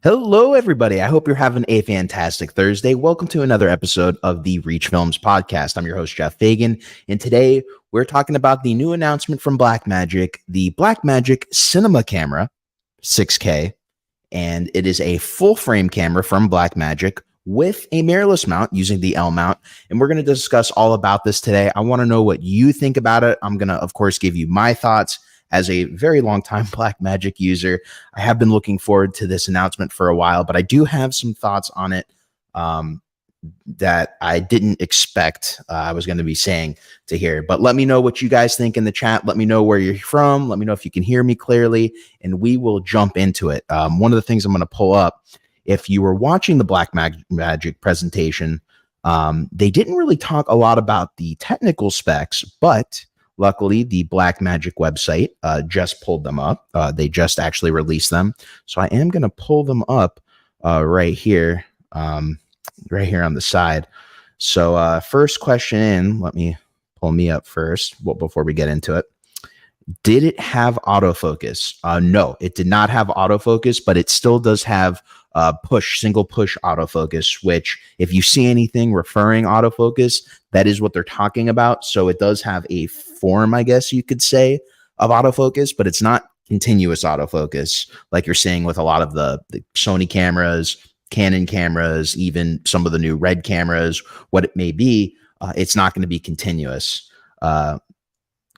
Hello, everybody. I hope you're having a fantastic Thursday. Welcome to another episode of the Reach Films podcast. I'm your host, Jeff Fagan, and today we're talking about the new announcement from Blackmagic, the Blackmagic CInema Camera 6K, and it is a full-frame camera from Blackmagic with a mirrorless mount using the L mount, and we're going to discuss all about this today. I want to know what you think about it. I'm going to, of course, give you my thoughts. As a very long time Blackmagic user, I have been looking forward to this announcement for a while, but I do have some thoughts on it that I didn't expect I was going to be saying to hear. But let me know what you guys think in the chat. Let me know where you're from. Let me know if you can hear me clearly, and we will jump into it. One of the things I'm going to pull up, if you were watching the Blackmagic presentation, they didn't really talk a lot about the technical specs, but luckily, the Blackmagic website just pulled them up. They just actually released them. So I am going to pull them up right here on the side. So first question in, let me pull me up first before we get into it. Did it have autofocus? No, it did not have autofocus, but it still does have single push autofocus, which if you see anything referring autofocus, that is what they're talking about. So it does have a form, I guess you could say, of autofocus, but it's not continuous autofocus like you're seeing with a lot of the Sony cameras, Canon cameras, even some of the new Red cameras, what it may be. It's not going to be continuous.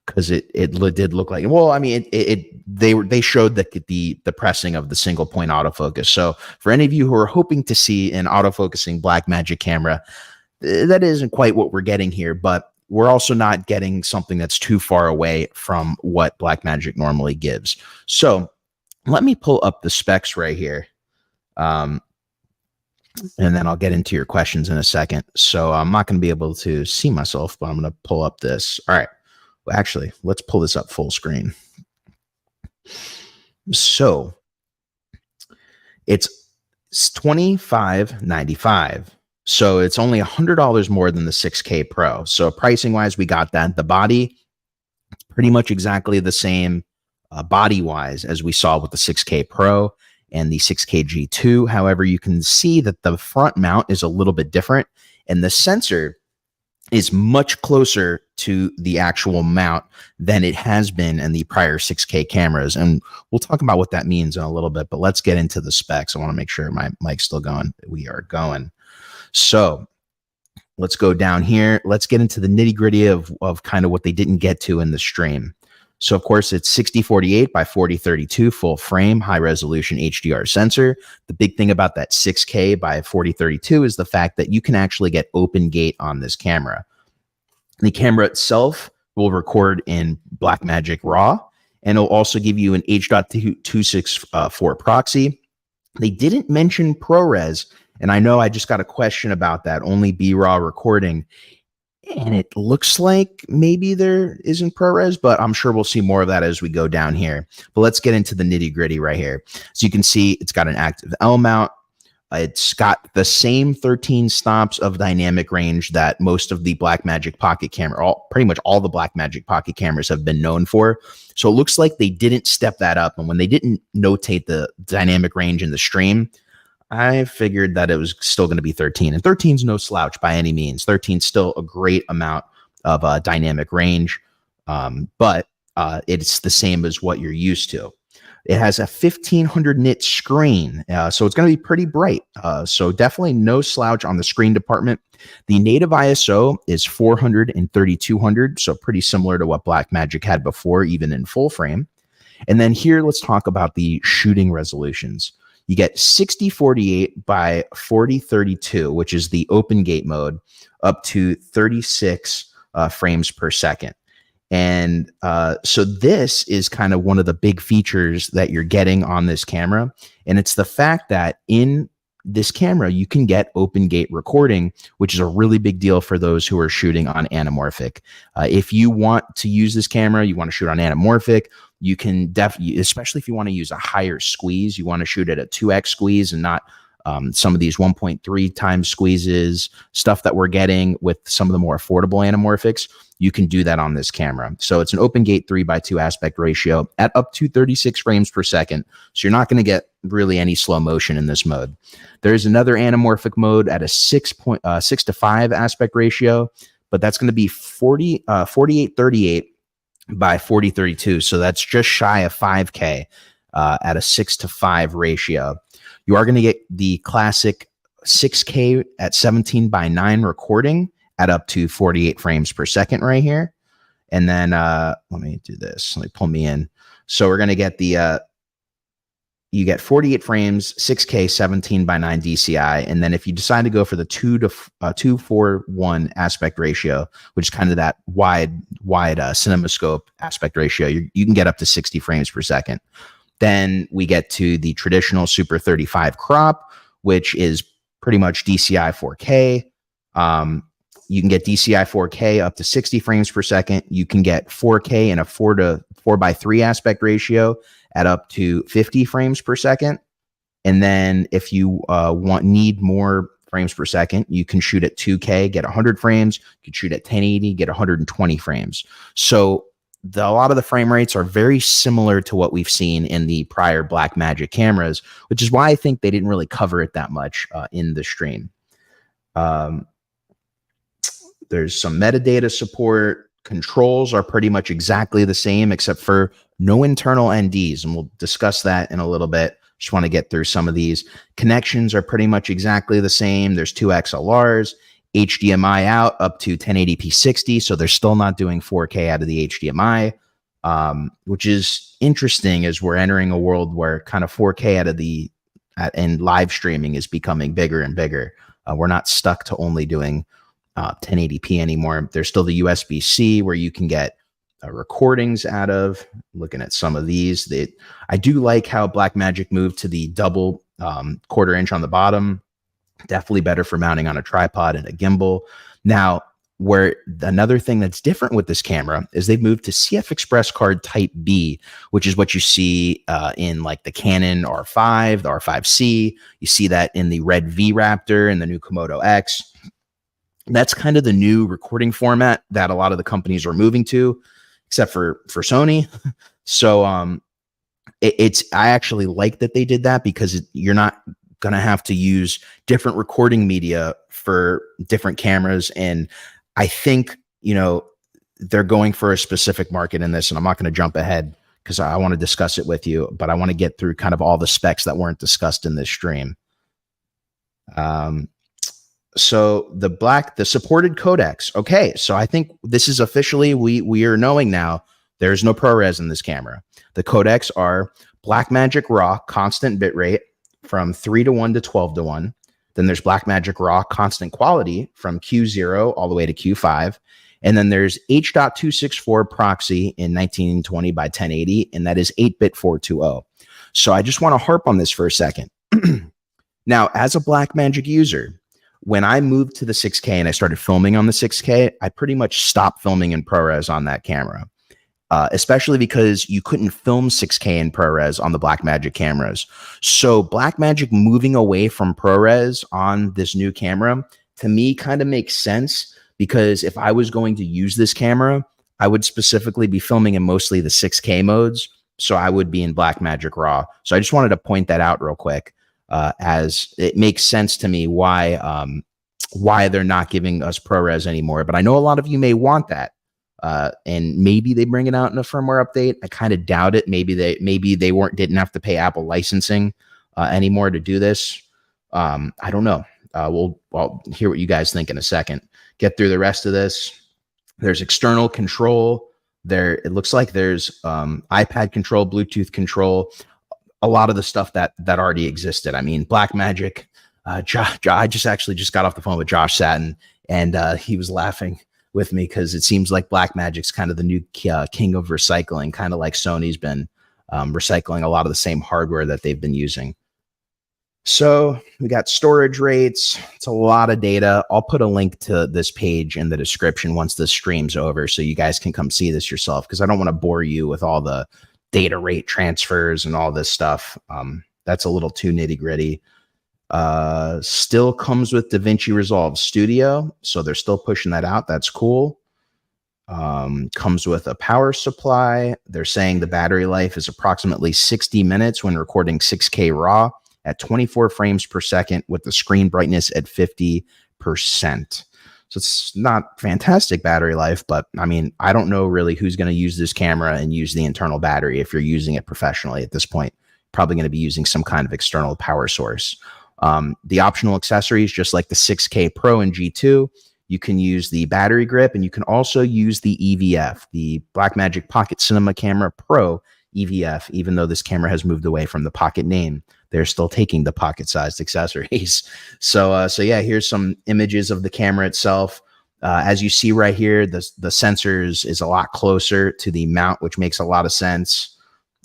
Because it did look like, well, I mean, they showed the pressing of the single point autofocus. So for any of you who are hoping to see an autofocusing Blackmagic camera, that isn't quite what we're getting here, but we're also not getting something that's too far away from what Blackmagic normally gives. So let me pull up the specs right here. And then I'll get into your questions in a second. So I'm not going to be able to see myself, but I'm going to pull up this. All right. Well, actually, let's pull this up full screen. So it's $25.95. So it's only $100 more than the 6K Pro. So pricing wise, we got that. The body, it's pretty much exactly the same body wise as we saw with the 6K Pro and the 6K G2. However, you can see that the front mount is a little bit different, and the sensor is much closer to the actual mount than it has been in the prior 6K cameras. And we'll talk about what that means in a little bit, but let's get into the specs. I want to make sure my mic's still going. We are going. So let's go down here. Let's get into the nitty gritty of kind of what they didn't get to in the stream. So of course it's 6048 by 4032 full frame, high resolution HDR sensor. The big thing about that 6K by 4032 is the fact that you can actually get open gate on this camera. The camera itself will record in Blackmagic RAW, and it'll also give you an H.264 proxy. They didn't mention ProRes, and I know I just got a question about that, only B-RAW recording. And it looks like maybe there isn't ProRes, but I'm sure we'll see more of that as we go down here. But let's get into the nitty gritty right here. So you can see it's got an active L mount. It's got the same 13 stops of dynamic range that most of the Blackmagic Pocket camera, pretty much all the Blackmagic Pocket cameras have been known for. So it looks like they didn't step that up. And when they didn't notate the dynamic range in the stream, I figured that it was still going to be 13, and 13 is no slouch by any means. 13 is still a great amount of dynamic range, but it's the same as what you're used to. It has a 1500 nit screen, so it's going to be pretty bright. So definitely no slouch on the screen department. The native ISO is 400 and 3200, so pretty similar to what Blackmagic had before, even in full frame. And then here, let's talk about the shooting resolutions. You get 6048 by 4032, which is the open gate mode, up to 36 frames per second. And so this is kind of one of the big features that you're getting on this camera. And it's the fact that in this camera, you can get open gate recording, which is a really big deal for those who are shooting on anamorphic. If you want to use this camera, you want to shoot on anamorphic, you can definitely, especially if you want to use a higher squeeze, you want to shoot at a 2x squeeze and not Some of these 1.3 times squeezes, stuff that we're getting with some of the more affordable anamorphics, you can do that on this camera. So it's an open gate 3:2 aspect ratio at up to 36 frames per second. So you're not going to get really any slow motion in this mode. There's another anamorphic mode at a 6:5 aspect ratio, but that's going to be 48:38 by 40:32. So that's just shy of 5K at a 6:5 ratio. You are going to get the classic 6K at 17:9 recording at up to 48 frames per second right here. And then let me do this. Let me pull me in. So we're going to get the you get 48 frames, 6K, 17:9 DCI. And then if you decide to go for the 2:4:1 aspect ratio, which is kind of that wide cinemascope aspect ratio, you can get up to 60 frames per second. Then we get to the traditional Super 35 crop, which is pretty much DCI 4K. You can get DCI 4K up to 60 frames per second. You can get 4K in a 4:3 aspect ratio at up to 50 frames per second. And then if you need more frames per second, you can shoot at 2K, get 100 frames. You can shoot at 1080, get 120 frames. So a lot of the frame rates are very similar to what we've seen in the prior Blackmagic cameras, which is why I think they didn't really cover it that much in the stream. There's some metadata support. Controls are pretty much exactly the same, except for no internal NDs, and we'll discuss that in a little bit. Just want to get through some of these. Connections are pretty much exactly the same. There's 2 XLRs, HDMI out up to 1080p 60, so they're still not doing 4K out of the HDMI, which is interesting as we're entering a world where kind of 4K out of the and live streaming is becoming bigger and bigger. We're not stuck to only doing 1080p anymore. There's still the USB-C where you can get recordings out of. Looking at some of these, I do like how Blackmagic moved to the double 1/4 inch on the bottom. Definitely better for mounting on a tripod and a gimbal. Now, where another thing that's different with this camera is they've moved to CF Express card Type B, which is what you see in like the Canon R5, the R5C. You see that in the Red V Raptor and the new Komodo X. That's kind of the new recording format that a lot of the companies are moving to, except for Sony. So I actually like that they did that, because you're not going to have to use different recording media for different cameras. And I think, they're going for a specific market in this, and I'm not going to jump ahead because I want to discuss it with you, but I want to get through kind of all the specs that weren't discussed in this stream. So the supported codecs. Okay. So I think this is officially, we are knowing now there's no ProRes in this camera. The codecs are Blackmagic RAW constant bitrate from 3:1 to 12:1. Then there's Blackmagic RAW constant quality from Q0 all the way to Q5. And then there's H.264 proxy in 1920 by 1080, and that is 8-bit 420. So I just want to harp on this for a second. Now, as a Blackmagic user, when I moved to the 6K and I started filming on the 6K, I pretty much stopped filming in ProRes on that camera, especially because you couldn't film 6K in ProRes on the Blackmagic cameras. So Blackmagic moving away from ProRes on this new camera, to me, kind of makes sense, because if I was going to use this camera, I would specifically be filming in mostly the 6K modes. So I would be in Blackmagic RAW. So I just wanted to point that out real quick. As it makes sense to me why they're not giving us ProRes anymore. But I know a lot of you may want that, and maybe they bring it out in a firmware update. I kind of doubt it. Maybe they didn't have to pay Apple licensing anymore to do this. I don't know. I'll hear what you guys think in a second. Get through the rest of this. There's external control. It looks like there's iPad control, Bluetooth control. A lot of the stuff that already existed. I mean, Blackmagic, I just got off the phone with Josh Satin, and he was laughing with me because it seems like Blackmagic's kind of the new king of recycling, kind of like Sony's been recycling a lot of the same hardware that they've been using. So we got storage rates. It's a lot of data. I'll put a link to this page in the description once the stream's over, so you guys can come see this yourself, because I don't want to bore you with all the data rate transfers and all this stuff. That's a little too nitty gritty. Still comes with DaVinci Resolve Studio, so they're still pushing that out. That's cool. Comes with a power supply. They're saying the battery life is approximately 60 minutes when recording 6K RAW at 24 frames per second with the screen brightness at 50%. So it's not fantastic battery life, but I mean, I don't know really who's going to use this camera and use the internal battery if you're using it professionally at this point. Probably going to be using some kind of external power source. The optional accessories, just like the 6K Pro and G2, you can use the battery grip, and you can also use the EVF, the Blackmagic Pocket Cinema Camera Pro EVF. Even though this camera has moved away from the Pocket name, they're still taking the pocket-sized accessories. So yeah, here's some images of the camera itself. As you see right here, the sensors is a lot closer to the mount, which makes a lot of sense.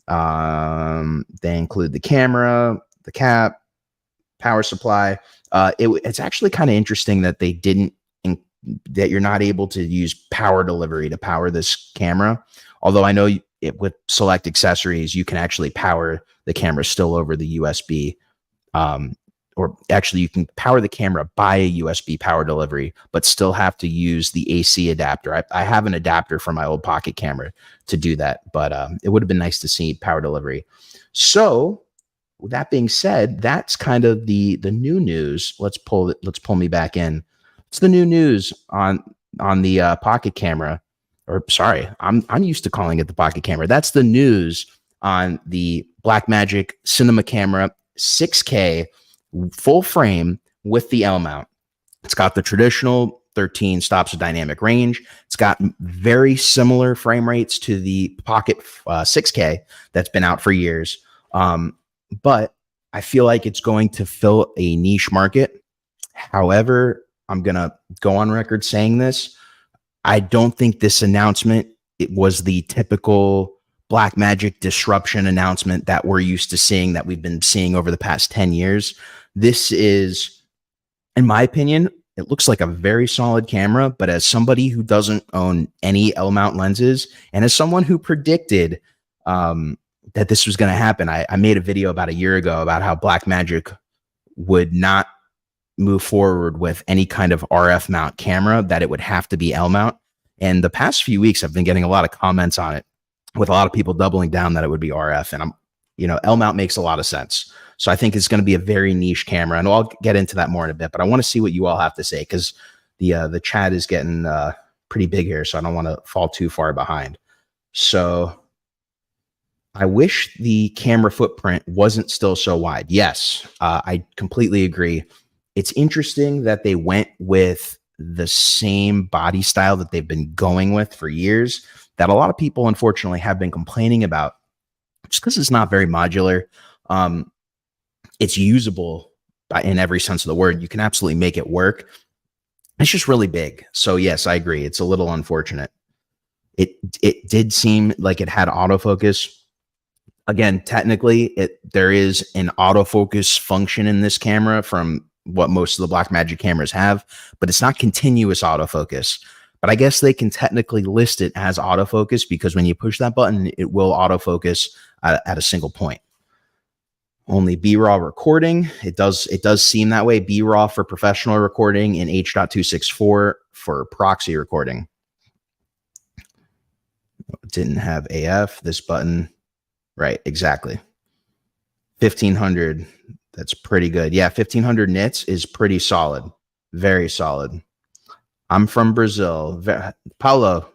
They include the camera, the cap, power supply. It's actually kind of interesting that they didn't, that you're not able to use power delivery to power this camera. Although I know with select accessories, you can actually power the camera still over the USB. Or actually you can power the camera by a USB power delivery, but still have to use the AC adapter. I have an adapter for my old Pocket camera to do that, but it would have been nice to see power delivery. So with that being said, that's kind of the new news. Let's pull me back in. It's the new news on the Pocket camera, or sorry, I'm used to calling it the Pocket camera. That's the news on the Blackmagic Cinema Camera 6K full frame with the L mount. It's got the traditional 13 stops of dynamic range. It's got very similar frame rates to the Pocket 6K that's been out for years. But I feel like it's going to fill a niche market. However, I'm going to go on record saying this. I don't think this announcement, it was the typical Blackmagic disruption announcement that we're used to seeing, that we've been seeing over the past 10 years. This is, in my opinion, it looks like a very solid camera, but as somebody who doesn't own any L mount lenses, and as someone who predicted that this was going to happen, I made a video about a year ago about how Blackmagic would not move forward with any kind of RF mount camera, that it would have to be L mount. And the past few weeks, I've been getting a lot of comments on it, with a lot of people doubling down that it would be RF. And L mount makes a lot of sense. So I think it's going to be a very niche camera, and I'll get into that more in a bit, but I want to see what you all have to say, because the chat is getting pretty big here, so I don't want to fall too far behind. So I wish the camera footprint wasn't still so wide. Yes, I completely agree. It's interesting that they went with the same body style that they've been going with for years, that a lot of people, unfortunately, have been complaining about, just because it's not very modular. It's usable in every sense of the word. You can absolutely make it work. It's just really big. So yes, I agree. It's a little unfortunate. It did seem like it had autofocus. Again, technically, there is an autofocus function in this camera from what most of the Blackmagic cameras have, but it's not continuous autofocus. But I guess they can technically list it as autofocus, because when you push that button, it will autofocus at a single point. Only B-RAW recording. It does seem that way. B-RAW for professional recording, and H.264 for proxy recording. Didn't have AF. This button. Right, exactly. 1500. That's pretty good. Yeah, 1500 nits is pretty solid. Very solid. I'm from Brazil. Paulo,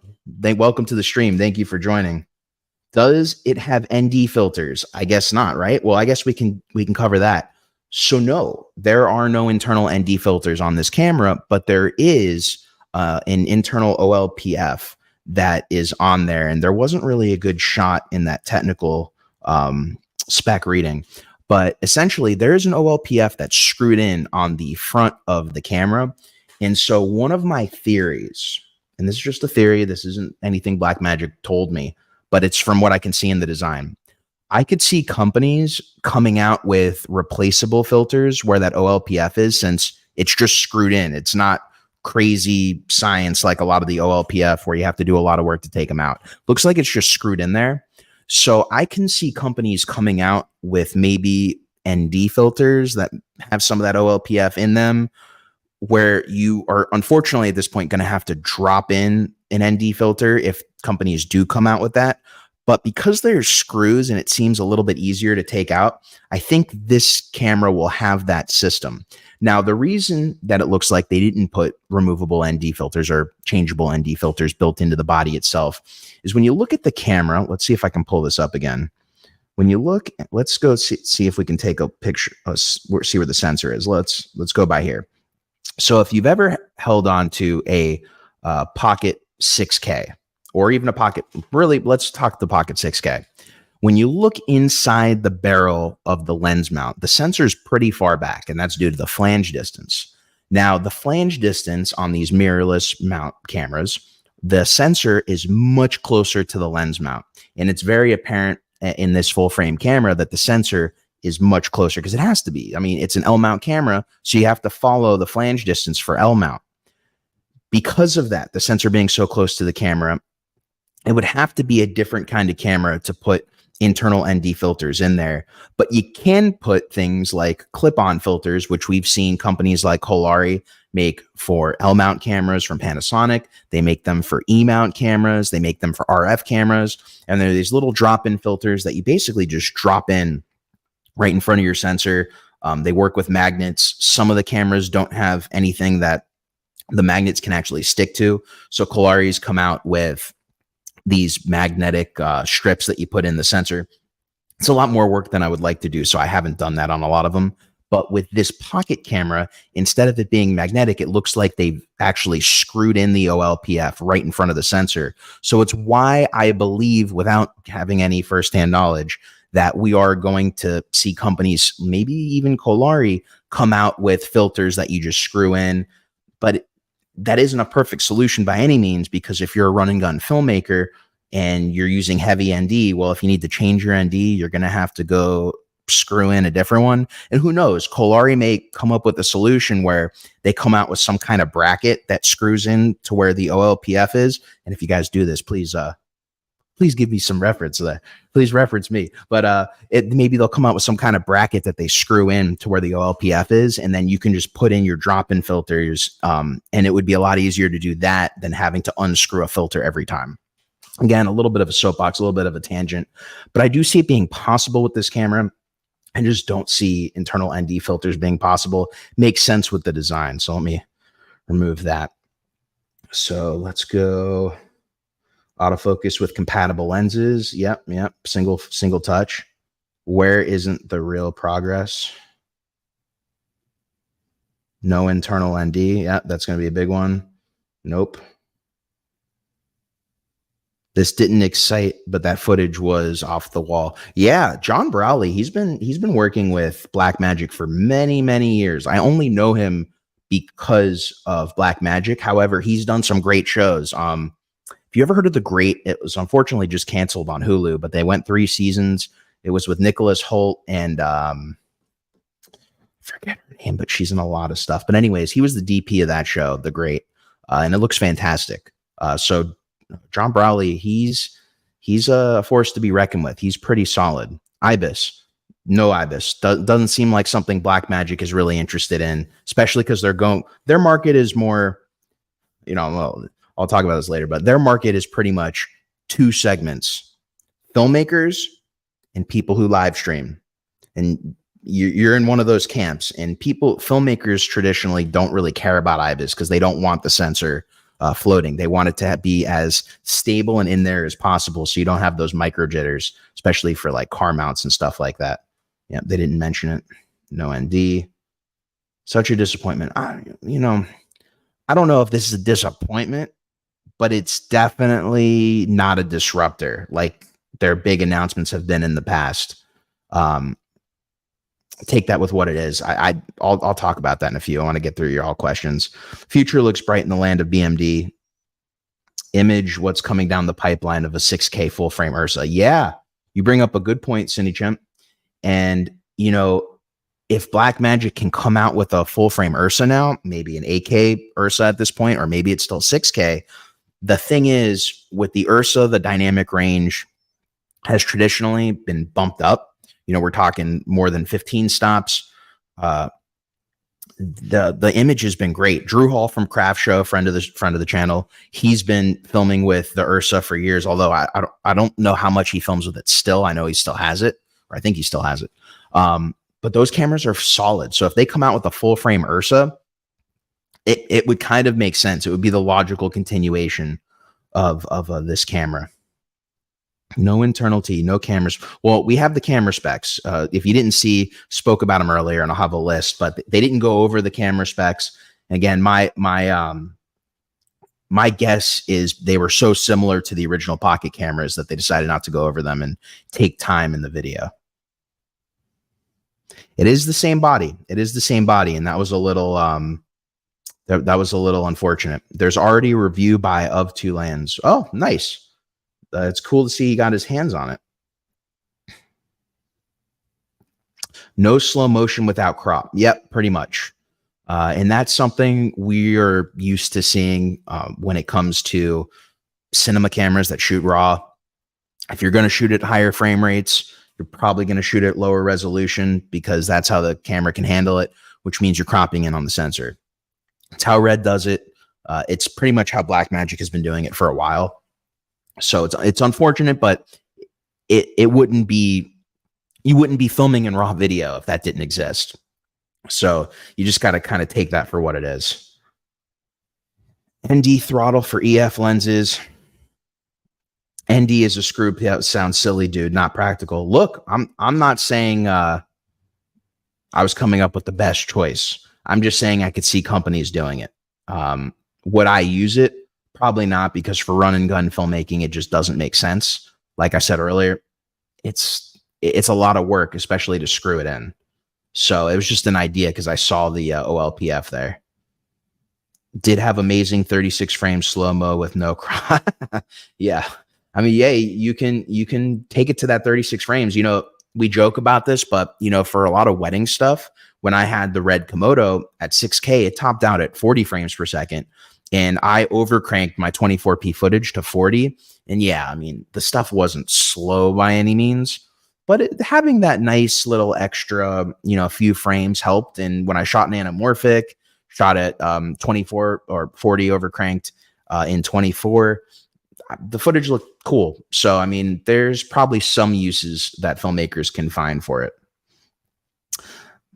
welcome to the stream. Thank you for joining. Does it have ND filters? I guess not, right? Well, I guess we can cover that. So no, there are no internal ND filters on this camera, but there is an internal OLPF that is on there, and there wasn't really a good shot in that technical spec reading. But essentially, there is an OLPF that's screwed in on the front of the camera. And so one of my theories, and this is just a theory, this isn't anything Blackmagic told me, but it's from what I can see in the design. I could see companies coming out with replaceable filters where that OLPF is, since it's just screwed in. It's not crazy science like a lot of the OLPF where you have to do a lot of work to take them out. Looks like it's just screwed in there. So I can see companies coming out with maybe ND filters that have some of that OLPF in them, where you are unfortunately at this point going to have to drop in an ND filter if companies do come out with that. But because there's screws and it seems a little bit easier to take out, I think this camera will have that system. Now, the reason that it looks like they didn't put removable ND filters or changeable ND filters built into the body itself is when you look at the camera. Let's see if I can pull this up again. When you look, let's go see if we can take a picture, see where the sensor is. Let's go by here. So if you've ever held on to a Pocket 6K or even a Pocket, really, let's talk the Pocket 6K. When you look inside the barrel of the lens mount, the sensor is pretty far back, and that's due to the flange distance. Now, the flange distance on these mirrorless mount cameras, the sensor is much closer to the lens mount, and it's very apparent in this full frame camera that the sensor is much closer because it has to be. I mean, it's an L mount camera, so you have to follow the flange distance for L mount. Because of that, the sensor being so close to the camera, it would have to be a different kind of camera to put internal ND filters in there. But you can put things like clip-on filters, which we've seen companies like Kolari make for L mount cameras from Panasonic. They make them for E mount cameras. They make them for RF cameras. And there are these little drop-in filters that you basically just drop in right in front of your sensor. They work with magnets. Some of the cameras don't have anything that the magnets can actually stick to. So Kolari's come out with these magnetic strips that you put in the sensor. It's a lot more work than I would like to do, so I haven't done that on a lot of them. But with this pocket camera, instead of it being magnetic, it looks like they've actually screwed in the OLPF right in front of the sensor. So it's why I believe, without having any firsthand knowledge, that we are going to see companies, maybe even Kolari, come out with filters that you just screw in. But that isn't a perfect solution by any means, because if you're a run and gun filmmaker and you're using heavy ND, well, if you need to change your ND, you're going to have to go screw in a different one. And who knows, Kolari may come up with a solution where they come out with some kind of bracket that screws in to where the OLPF is. And if you guys do this, please give me some reference of that. Please reference me. But maybe they'll come out with some kind of bracket that they screw in to where the OLPF is, and then you can just put in your drop-in filters. And it would be a lot easier to do that than having to unscrew a filter every time. Again, a little bit of a soapbox, a little bit of a tangent, but I do see it being possible with this camera. I just don't see internal ND filters being possible. Makes sense with the design. So let me remove that. So let's go autofocus with compatible lenses. Yep. Single touch. Where isn't the real progress? No internal ND. Yeah, that's going to be a big one. Nope. This didn't excite, but that footage was off the wall. Yeah, John Brawley, he's been working with Blackmagic for many, many years. I only know him because of Blackmagic. However, he's done some great shows. If you ever heard of The Great, it was unfortunately just canceled on Hulu, but they went 3 seasons. It was with Nicholas Hoult and forget her name, but she's in a lot of stuff. But anyways, he was the DP of that show, The Great, and it looks fantastic. So John Brawley, he's a force to be reckoned with. He's pretty solid. IBIS, no IBIS. Doesn't seem like something Blackmagic is really interested in, especially because their market is more, well, I'll talk about this later, but their market is pretty much 2 segments: filmmakers and people who live stream. And you're in one of those camps. And filmmakers traditionally don't really care about IBIS because they don't want the sensor floating. They want it to be as stable and in there as possible, so you don't have those micro jitters, especially for like car mounts and stuff like that. Yeah, they didn't mention it. No ND. Such a disappointment. I don't know if this is a disappointment, but it's definitely not a disruptor like their big announcements have been in the past. Take that with what it is. I'll talk about that in a few. I want to get through your all questions. Future looks bright in the land of BMD. Image what's coming down the pipeline of a 6K full frame Ursa. Yeah, you bring up a good point, CineChimp. And if Blackmagic can come out with a full frame Ursa now, maybe an 8K Ursa at this point, or maybe it's still 6K. The thing is, with the Ursa, the dynamic range has traditionally been bumped up. we're talking more than 15 stops. The image has been great. Drew Hall from Craft Show, friend of the channel, he's been filming with the Ursa for years. Although I don't know how much he films with it still. I know he still has it, or I think he still has it. But those cameras are solid. So if they come out with a full frame Ursa, it would kind of make sense. It would be the logical continuation of this camera. No internal T, no cameras. Well, we have the camera specs. If you didn't see, spoke about them earlier, and I'll have a list, but they didn't go over the camera specs. Again, my guess is they were so similar to the original pocket cameras that they decided not to go over them and take time in the video. It is the same body. It is the same body, and that was a little that was a little unfortunate. There's already a review by Of Two Lands. Oh, nice. It's cool to see he got his hands on it. No slow motion without crop. Yep, pretty much. And that's something we are used to seeing when it comes to cinema cameras that shoot RAW. If you're going to shoot at higher frame rates, you're probably going to shoot at lower resolution because that's how the camera can handle it, which means you're cropping in on the sensor. It's how Red does it. It's pretty much how Blackmagic has been doing it for a while. So it's unfortunate, but it wouldn't be, you wouldn't be filming in RAW video if that didn't exist. So you just got to kind of take that for what it is. ND throttle for EF lenses. ND is a screw. Yeah, sounds silly, dude. Not practical. Look, I'm not saying I was coming up with the best choice. I'm just saying I could see companies doing it. Would I use it? Probably not, because for run and gun filmmaking, it just doesn't make sense. Like I said earlier, it's a lot of work, especially to screw it in. So it was just an idea because I saw the OLPF there. Did have amazing 36 frame slow-mo with no crop. Yeah. I mean, yeah, you can take it to that 36 frames. We joke about this, but for a lot of wedding stuff, when I had the Red Komodo at 6K, it topped out at 40 frames per second. And I overcranked my 24p footage to 40. And yeah, I mean, the stuff wasn't slow by any means, but having that nice little extra, few frames helped. And when I shot an anamorphic, shot at 24 or 40 overcranked in 24, the footage looked cool. So, I mean, there's probably some uses that filmmakers can find for it.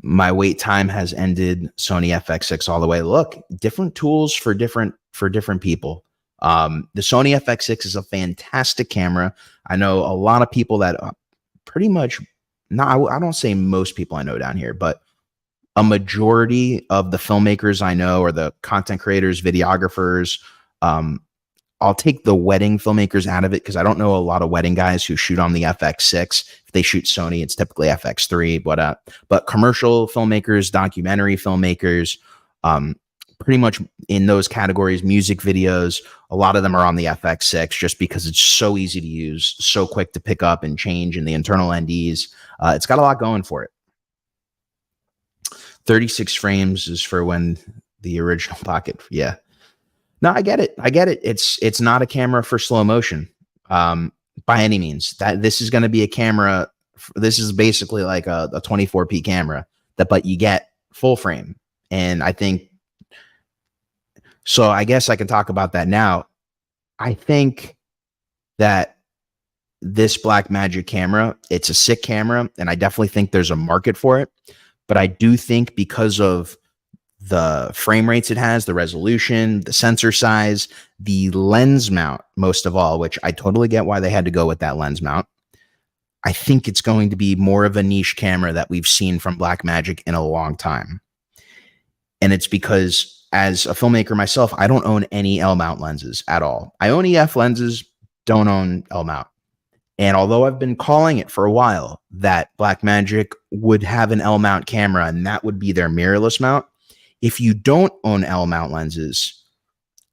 My wait time has ended. Sony FX6 all the way. Look, different tools for different people. The Sony FX6 is a fantastic camera. I know a lot of people that pretty much, I don't say most people I know down here, but a majority of the filmmakers I know, or the content creators, videographers, I'll take the wedding filmmakers out of it because I don't know a lot of wedding guys who shoot on the FX6. If they shoot Sony, it's typically FX3. But commercial filmmakers, documentary filmmakers, pretty much in those categories, music videos, a lot of them are on the FX6 just because it's so easy to use, so quick to pick up and change in the internal NDs. It's got a lot going for it. 36 frames is for when the original pocket. Yeah. No, I get it. It's not a camera for slow motion by any means. This is going to be a camera. This is basically like a 24p camera but you get full frame. And I think, so I guess I can talk about that now. I think that this Blackmagic camera, it's a sick camera, and I definitely think there's a market for it. But I do think because of the frame rates it has, the resolution, the sensor size, the lens mount, most of all, which I totally get why they had to go with that lens mount. I think it's going to be more of a niche camera that we've seen from Blackmagic in a long time. And it's because as a filmmaker myself, I don't own any L mount lenses at all. I own EF lenses, don't own L mount. And although I've been calling it for a while that Blackmagic would have an L mount camera and that would be their mirrorless mount, if you don't own L mount lenses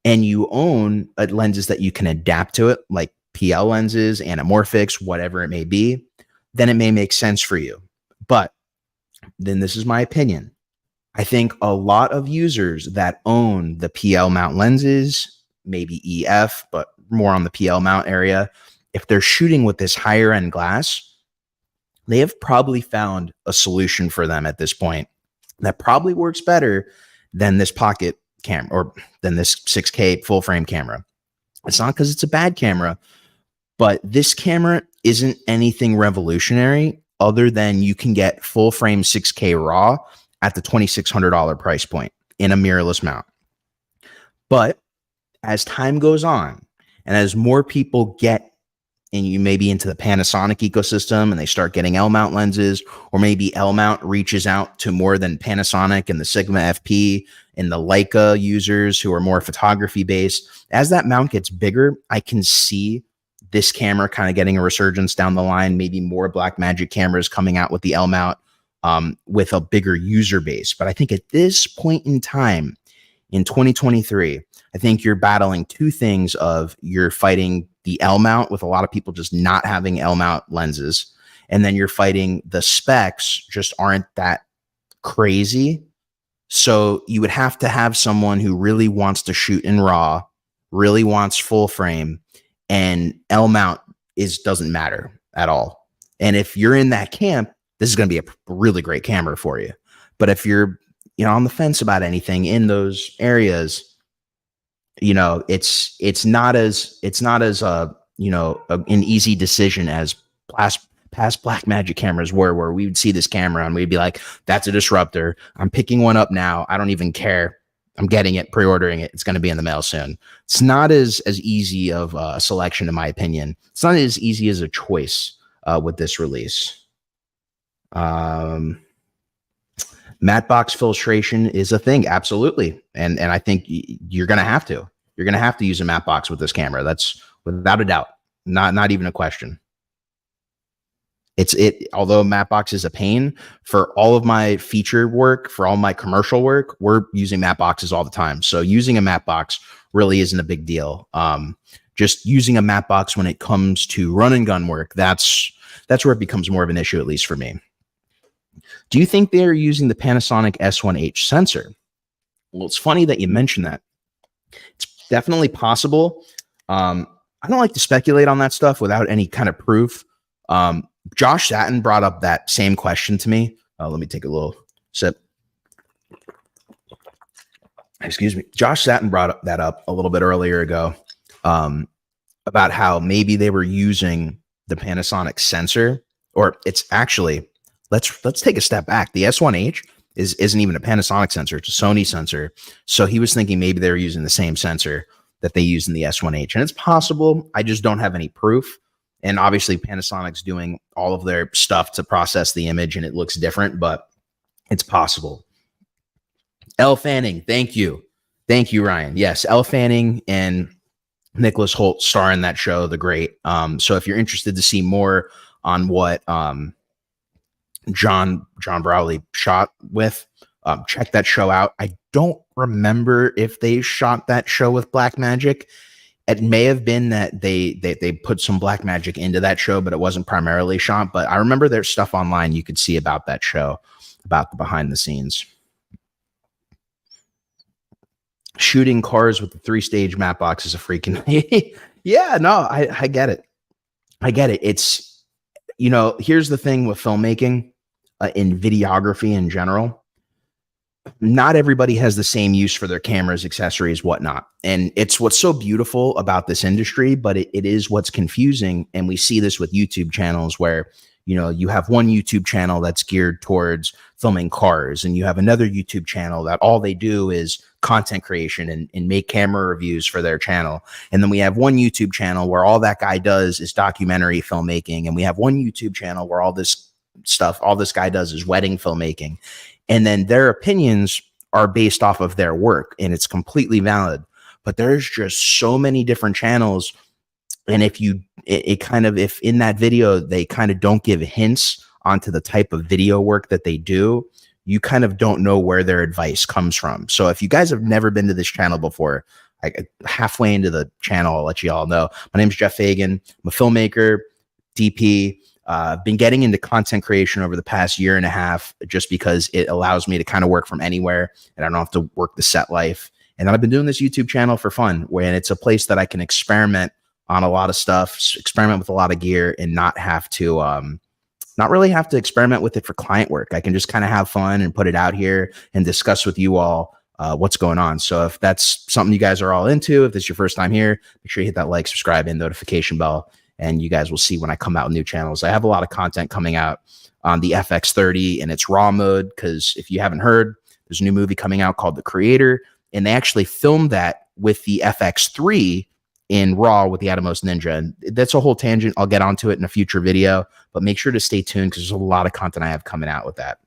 and you own lenses that you can adapt to it, like PL lenses, anamorphics, whatever it may be, then it may make sense for you. But then this is my opinion. I think a lot of users that own the PL mount lenses, maybe EF, but more on the PL mount area, if they're shooting with this higher end glass, they have probably found a solution for them at this point that probably works better than this pocket camera or than this 6K full frame camera. It's not because it's a bad camera, but this camera isn't anything revolutionary other than you can get full frame 6K RAW at the $2,600 price point in a mirrorless mount. But as time goes on and as more people get and you may be into the Panasonic ecosystem and they start getting L mount lenses, or maybe L mount reaches out to more than Panasonic and the Sigma FP and the Leica users who are more photography based. As that mount gets bigger, I can see this camera kind of getting a resurgence down the line, maybe more Blackmagic cameras coming out with the L mount with a bigger user base. But I think at this point in time in 2023, I think you're battling two things of you're fighting the L mount with a lot of people just not having L mount lenses. And then you're fighting the specs just aren't that crazy. So you would have to have someone who really wants to shoot in RAW, really wants full frame, and L mount doesn't matter at all. And if you're in that camp, this is going to be a really great camera for you. But if you're, on the fence about anything in those areas, it's not as an easy decision as past Blackmagic cameras were, where we would see this camera and we'd be like, that's a disruptor. I'm picking one up now. I don't even care. I'm getting it, pre-ordering it. It's going to be in the mail soon. It's not as easy of a selection, in my opinion. It's not as easy as a choice with this release. Matte box filtration is a thing. Absolutely. And I think you're going to have to use a matte box with this camera. That's without a doubt, not even a question. Although matte box is a pain for all of my feature work, for all my commercial work, we're using matte boxes all the time. So using a matte box really isn't a big deal. Just using a matte box when it comes to run and gun work, that's where it becomes more of an issue, at least for me. Do you think they're using the Panasonic S1H sensor? Well, it's funny that you mentioned that. It's definitely possible. I don't like to speculate on that stuff without any kind of proof. Josh Satin brought up that same question to me. Let me take a little sip. Excuse me. Josh Satin brought that up a little bit earlier ago about how maybe they were using the Panasonic sensor, or it's actually, let's take a step back. The S1H isn't even a Panasonic sensor. It's a Sony sensor. So he was thinking maybe they were using the same sensor that they used in the S1H. And it's possible. I just don't have any proof. And obviously Panasonic's doing all of their stuff to process the image and it looks different, but it's possible. Elle Fanning, thank you. Thank you, Ryan. Yes, Elle Fanning and Nicholas Hoult star in that show, The Great. So if you're interested to see more on what John Brawley shot with, check that show out. I don't remember if they shot that show with Blackmagic. It may have been that they put some Blackmagic into that show, but it wasn't primarily shot. But I remember there's stuff online you could see about that show, about the behind the scenes. Shooting cars with the 3-stage matte box is a freaking yeah, no, I get it. I get it. It's, here's the thing with filmmaking, in videography in general. Not everybody has the same use for their cameras, accessories, whatnot. And it's what's so beautiful about this industry, but it is what's confusing. And we see this with YouTube channels where, you have one YouTube channel that's geared towards filming cars, and you have another YouTube channel that all they do is content creation and make camera reviews for their channel. And then we have one YouTube channel where all that guy does is documentary filmmaking. And we have one YouTube channel where all this guy does is wedding filmmaking. And then their opinions are based off of their work, and it's completely valid. But there's just so many different channels. And if in that video, they kind of don't give hints onto the type of video work that they do, you kind of don't know where their advice comes from. So if you guys have never been to this channel before, halfway into the channel, I'll let you all know. My name is Jeff Fagan. I'm a filmmaker, DP. I've been getting into content creation over the past year and a half just because it allows me to kind of work from anywhere and I don't have to work the set life. And I've been doing this YouTube channel for fun, where it's a place that I can experiment on a lot of stuff, experiment with a lot of gear, and not have to not really have to experiment with it for client work. I can just kind of have fun and put it out here and discuss with you all what's going on. So if that's something you guys are all into, if this is your first time here, make sure you hit that like, subscribe, and notification bell, and you guys will see when I come out with new channels. I have a lot of content coming out on the FX30 in its raw mode, because if you haven't heard, there's a new movie coming out called The Creator, and they actually filmed that with the FX3 in RAW with the Atomos Ninja. And that's a whole tangent. I'll get onto it in a future video, but make sure to stay tuned because there's a lot of content I have coming out with that.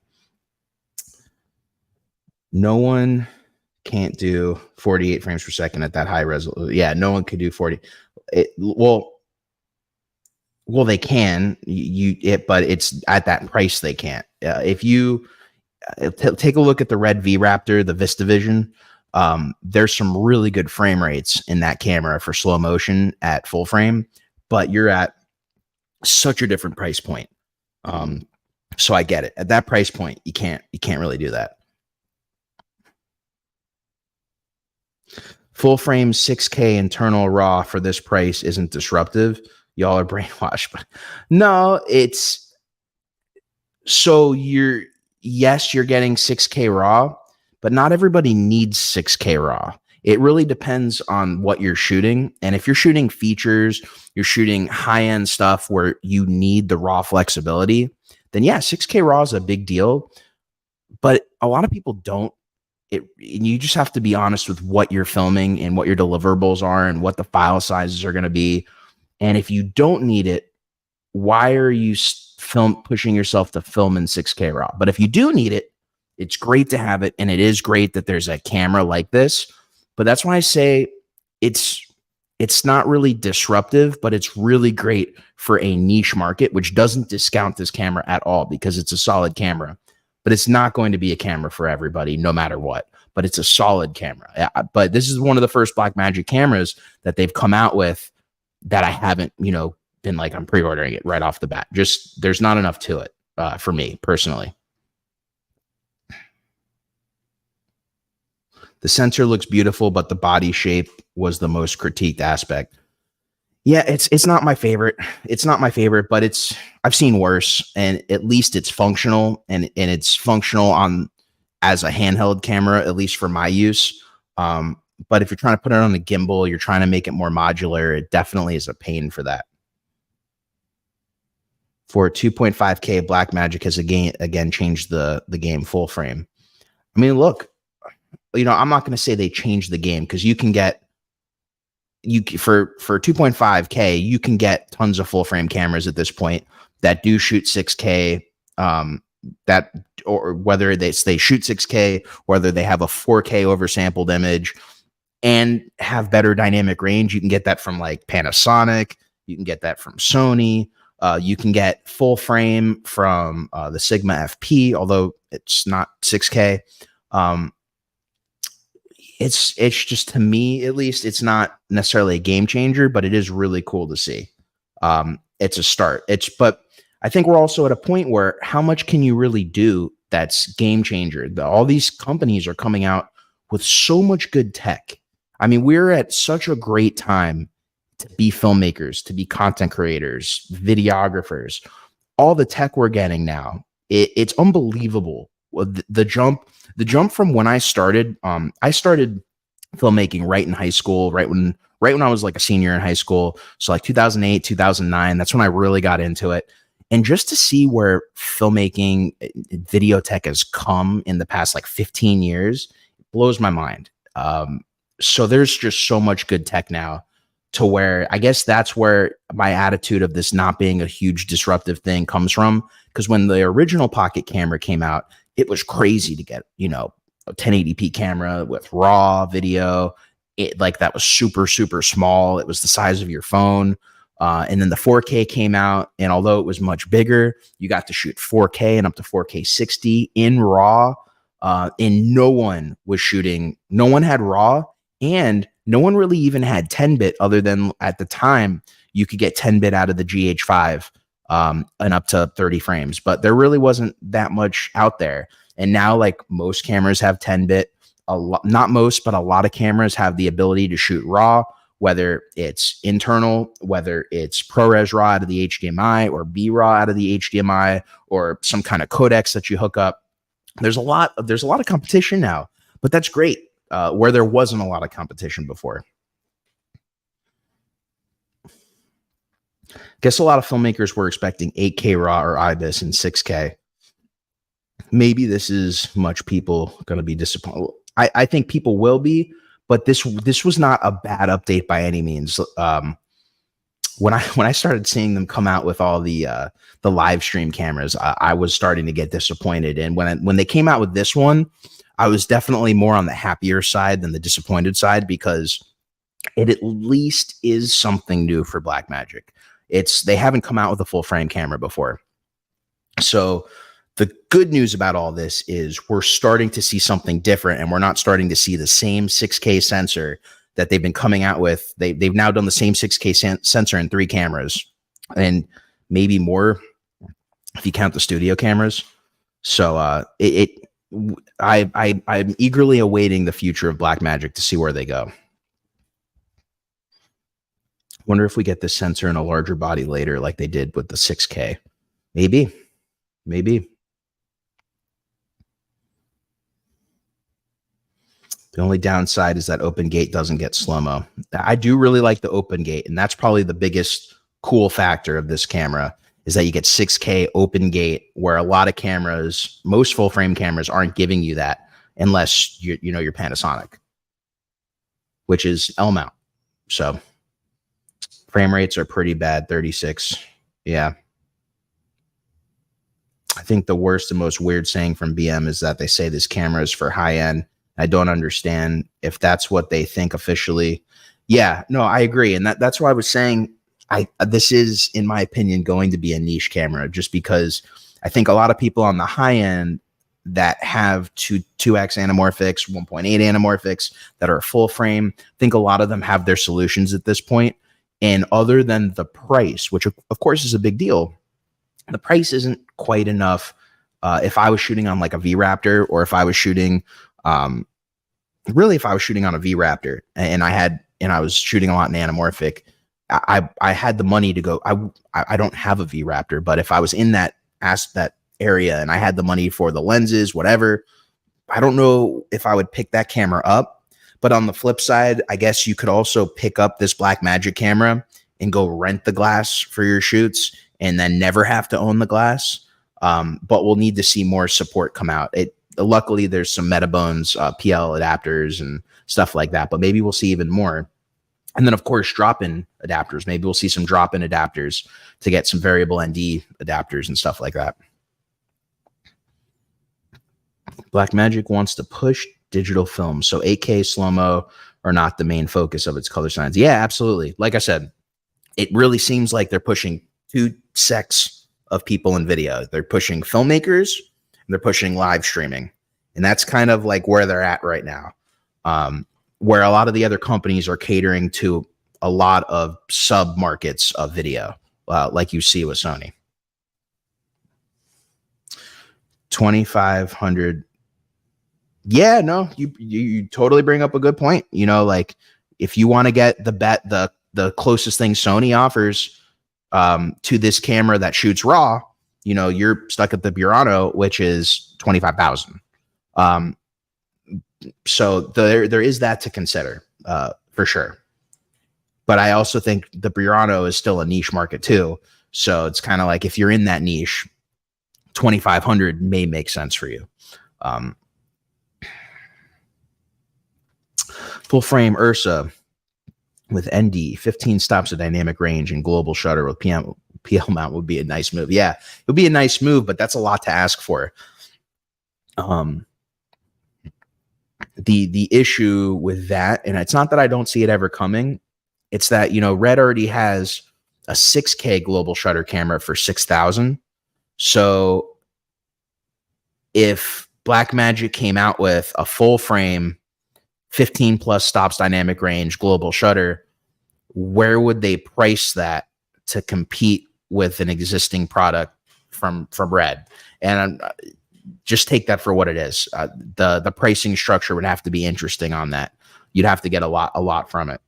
No one can't do 48 frames per second at that high resolution. Yeah, no one could do 40. Well, they can, but it's at that price they can't. If you take a look at the Red V Raptor, the VistaVision, there's some really good frame rates in that camera for slow motion at full frame, but you're at such a different price point. So I get it. At that price point, you can't really do that. Full frame 6K internal RAW for this price isn't disruptive. Y'all are brainwashed, but no, it's so yes, you're getting 6K RAW, but not everybody needs 6K RAW. It really depends on what you're shooting. And if you're shooting features, you're shooting high-end stuff where you need the RAW flexibility, then yeah, 6K RAW is a big deal. But a lot of people don't. You just have to be honest with what you're filming and what your deliverables are and what the file sizes are going to be. And if you don't need it, why are you pushing yourself to film in 6K RAW? But if you do need it, it's great to have it. And it is great that there's a camera like this. But that's why I say it's not really disruptive, but it's really great for a niche market, which doesn't discount this camera at all because it's a solid camera. But it's not going to be a camera for everybody, no matter what. But it's a solid camera. But this is one of the first Blackmagic cameras that they've come out with that I haven't, been like, I'm pre-ordering it right off the bat. Just there's not enough to it for me personally. The sensor looks beautiful, but the body shape was the most critiqued aspect. Yeah, it's not my favorite. It's not my favorite, but I've seen worse, and at least it's functional, and it's functional as a handheld camera, at least for my use. But if you're trying to put it on a gimbal, you're trying to make it more modular, it definitely is a pain for that. For 2.5K, Blackmagic has again changed the game full frame. I mean, look, I'm not going to say they changed the game, because you can get for 2.5K, you can get tons of full frame cameras at this point that do shoot 6K, or whether they shoot 6K, whether they have a 4K oversampled image and have better dynamic range. You can get that from like Panasonic. You can get that from Sony. You can get full frame from the Sigma FP, although it's not 6K. It's just, to me at least, it's not necessarily a game changer, but it is really cool to see. It's a start. But I think we're also at a point where how much can you really do that's game changer? All these companies are coming out with so much good tech. I mean, we're at such a great time to be filmmakers, to be content creators, videographers. All the tech we're getting now, it's unbelievable. The jump from when I started filmmaking right in high school, right when I was like a senior in high school. So like 2008, 2009, that's when I really got into it. And just to see where filmmaking, video tech has come in the past like 15 years, blows my mind. So there's just so much good tech now, to where I guess that's where my attitude of this not being a huge disruptive thing comes from. Because when the original pocket camera came out, it was crazy to get, a 1080p camera with raw video. That was super, super small. It was the size of your phone. And then the 4K came out, and although it was much bigger, you got to shoot 4K and up to 4K 60 in RAW. And no one had RAW, and no one really even had 10-bit, other than at the time you could get 10-bit out of the GH5 and up to 30 frames. But there really wasn't that much out there. And now, like, most cameras have 10-bit. Not most, but a lot of cameras have the ability to shoot RAW, whether it's internal, whether it's ProRes RAW out of the HDMI or B-RAW out of the HDMI or some kind of codecs that you hook up. There's a lot of competition now, but that's great. Where there wasn't a lot of competition before. Guess a lot of filmmakers were expecting 8K RAW or IBIS and 6K. Maybe this is much people going to be disappointed. I think people will be, but this was not a bad update by any means. When I started seeing them come out with all the live stream cameras, I was starting to get disappointed. And when they came out with this one, I was definitely more on the happier side than the disappointed side, because it at least is something new for Blackmagic. They haven't come out with a full frame camera before. So the good news about all this is we're starting to see something different, and we're not starting to see the same 6K sensor that they've been coming out with. They've now done the same 6K sensor in 3 cameras, and maybe more if you count the studio cameras. So I'm eagerly awaiting the future of Blackmagic to see where they go. Wonder if we get this sensor in a larger body later, like they did with the 6K. Maybe. The only downside is that open gate doesn't get slow-mo. I do really like the open gate, and that's probably the biggest cool factor of this camera, is that you get 6K open gate, where a lot of cameras, most full frame cameras, aren't giving you that unless you're Panasonic, which is L mount. So frame rates are pretty bad, 36. Yeah. I think the worst and most weird saying from BM is that they say this camera is for high end. I don't understand if that's what they think officially. Yeah, no, I agree. And that's why I was saying this is, in my opinion, going to be a niche camera, just because I think a lot of people on the high end that have 2x anamorphics, 1.8 anamorphics that are full frame, I think a lot of them have their solutions at this point. And other than the price, which of course is a big deal, the price isn't quite enough. If I was shooting on like a V-Raptor, or if I was shooting if I was shooting on a V-Raptor and I was shooting a lot in anamorphic, I had the money to go. I don't have a V-Raptor, but if I was in that area and I had the money for the lenses, whatever, I don't know if I would pick that camera up. But on the flip side, I guess you could also pick up this Blackmagic camera and go rent the glass for your shoots and then never have to own the glass. But we'll need to see more support come out. Luckily, there's some Metabones PL adapters and stuff like that, but maybe we'll see even more. And then, of course, drop-in adapters. Maybe we'll see some drop-in adapters to get some variable ND adapters and stuff like that. Blackmagic wants to push digital film, so 8K slow-mo are not the main focus of its color science. Yeah, absolutely. Like I said, it really seems like they're pushing 2 sects of people in video. They're pushing filmmakers, they're pushing live streaming. And that's kind of like where they're at right now. Where a lot of the other companies are catering to a lot of sub markets of video, like you see with Sony. 2,500. Yeah, no, you totally bring up a good point. Like if you want to get the closest thing Sony offers to this camera that shoots RAW, you're stuck at the Burano, which is 25,000. So there is that to consider, for sure. But I also think the Burano is still a niche market too. So it's kind of like, if you're in that niche, 2,500 may make sense for you. Full frame Ursa with ND, 15 stops of dynamic range and global shutter with PL mount would be a nice move. Yeah, it would be a nice move, but that's a lot to ask for. The issue with that, and it's not that I don't see it ever coming, it's that, Red already has a 6K global shutter camera for 6,000. So if Blackmagic came out with a full frame 15 plus stops dynamic range global shutter, where would they price that to compete with an existing product from Red? And just take that for what it is. The pricing structure would have to be interesting on that. You'd have to get a lot from it.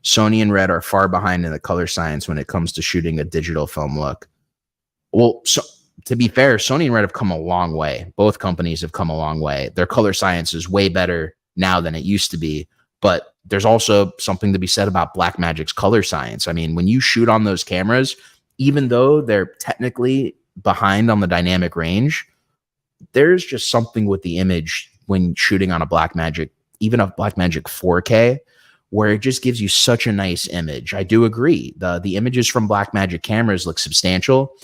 Sony and Red are far behind in the color science when it comes to shooting a digital film look. Well, so to be fair, Sony and Red have come a long way. Both companies have come a long way. Their color science is way better now than it used to be. But there's also something to be said about Blackmagic's color science. I mean, when you shoot on those cameras, even though they're technically behind on the dynamic range, there's just something with the image when shooting on a Blackmagic, even a Blackmagic 4K, where it just gives you such a nice image. I do agree. The images from Blackmagic cameras look substantial.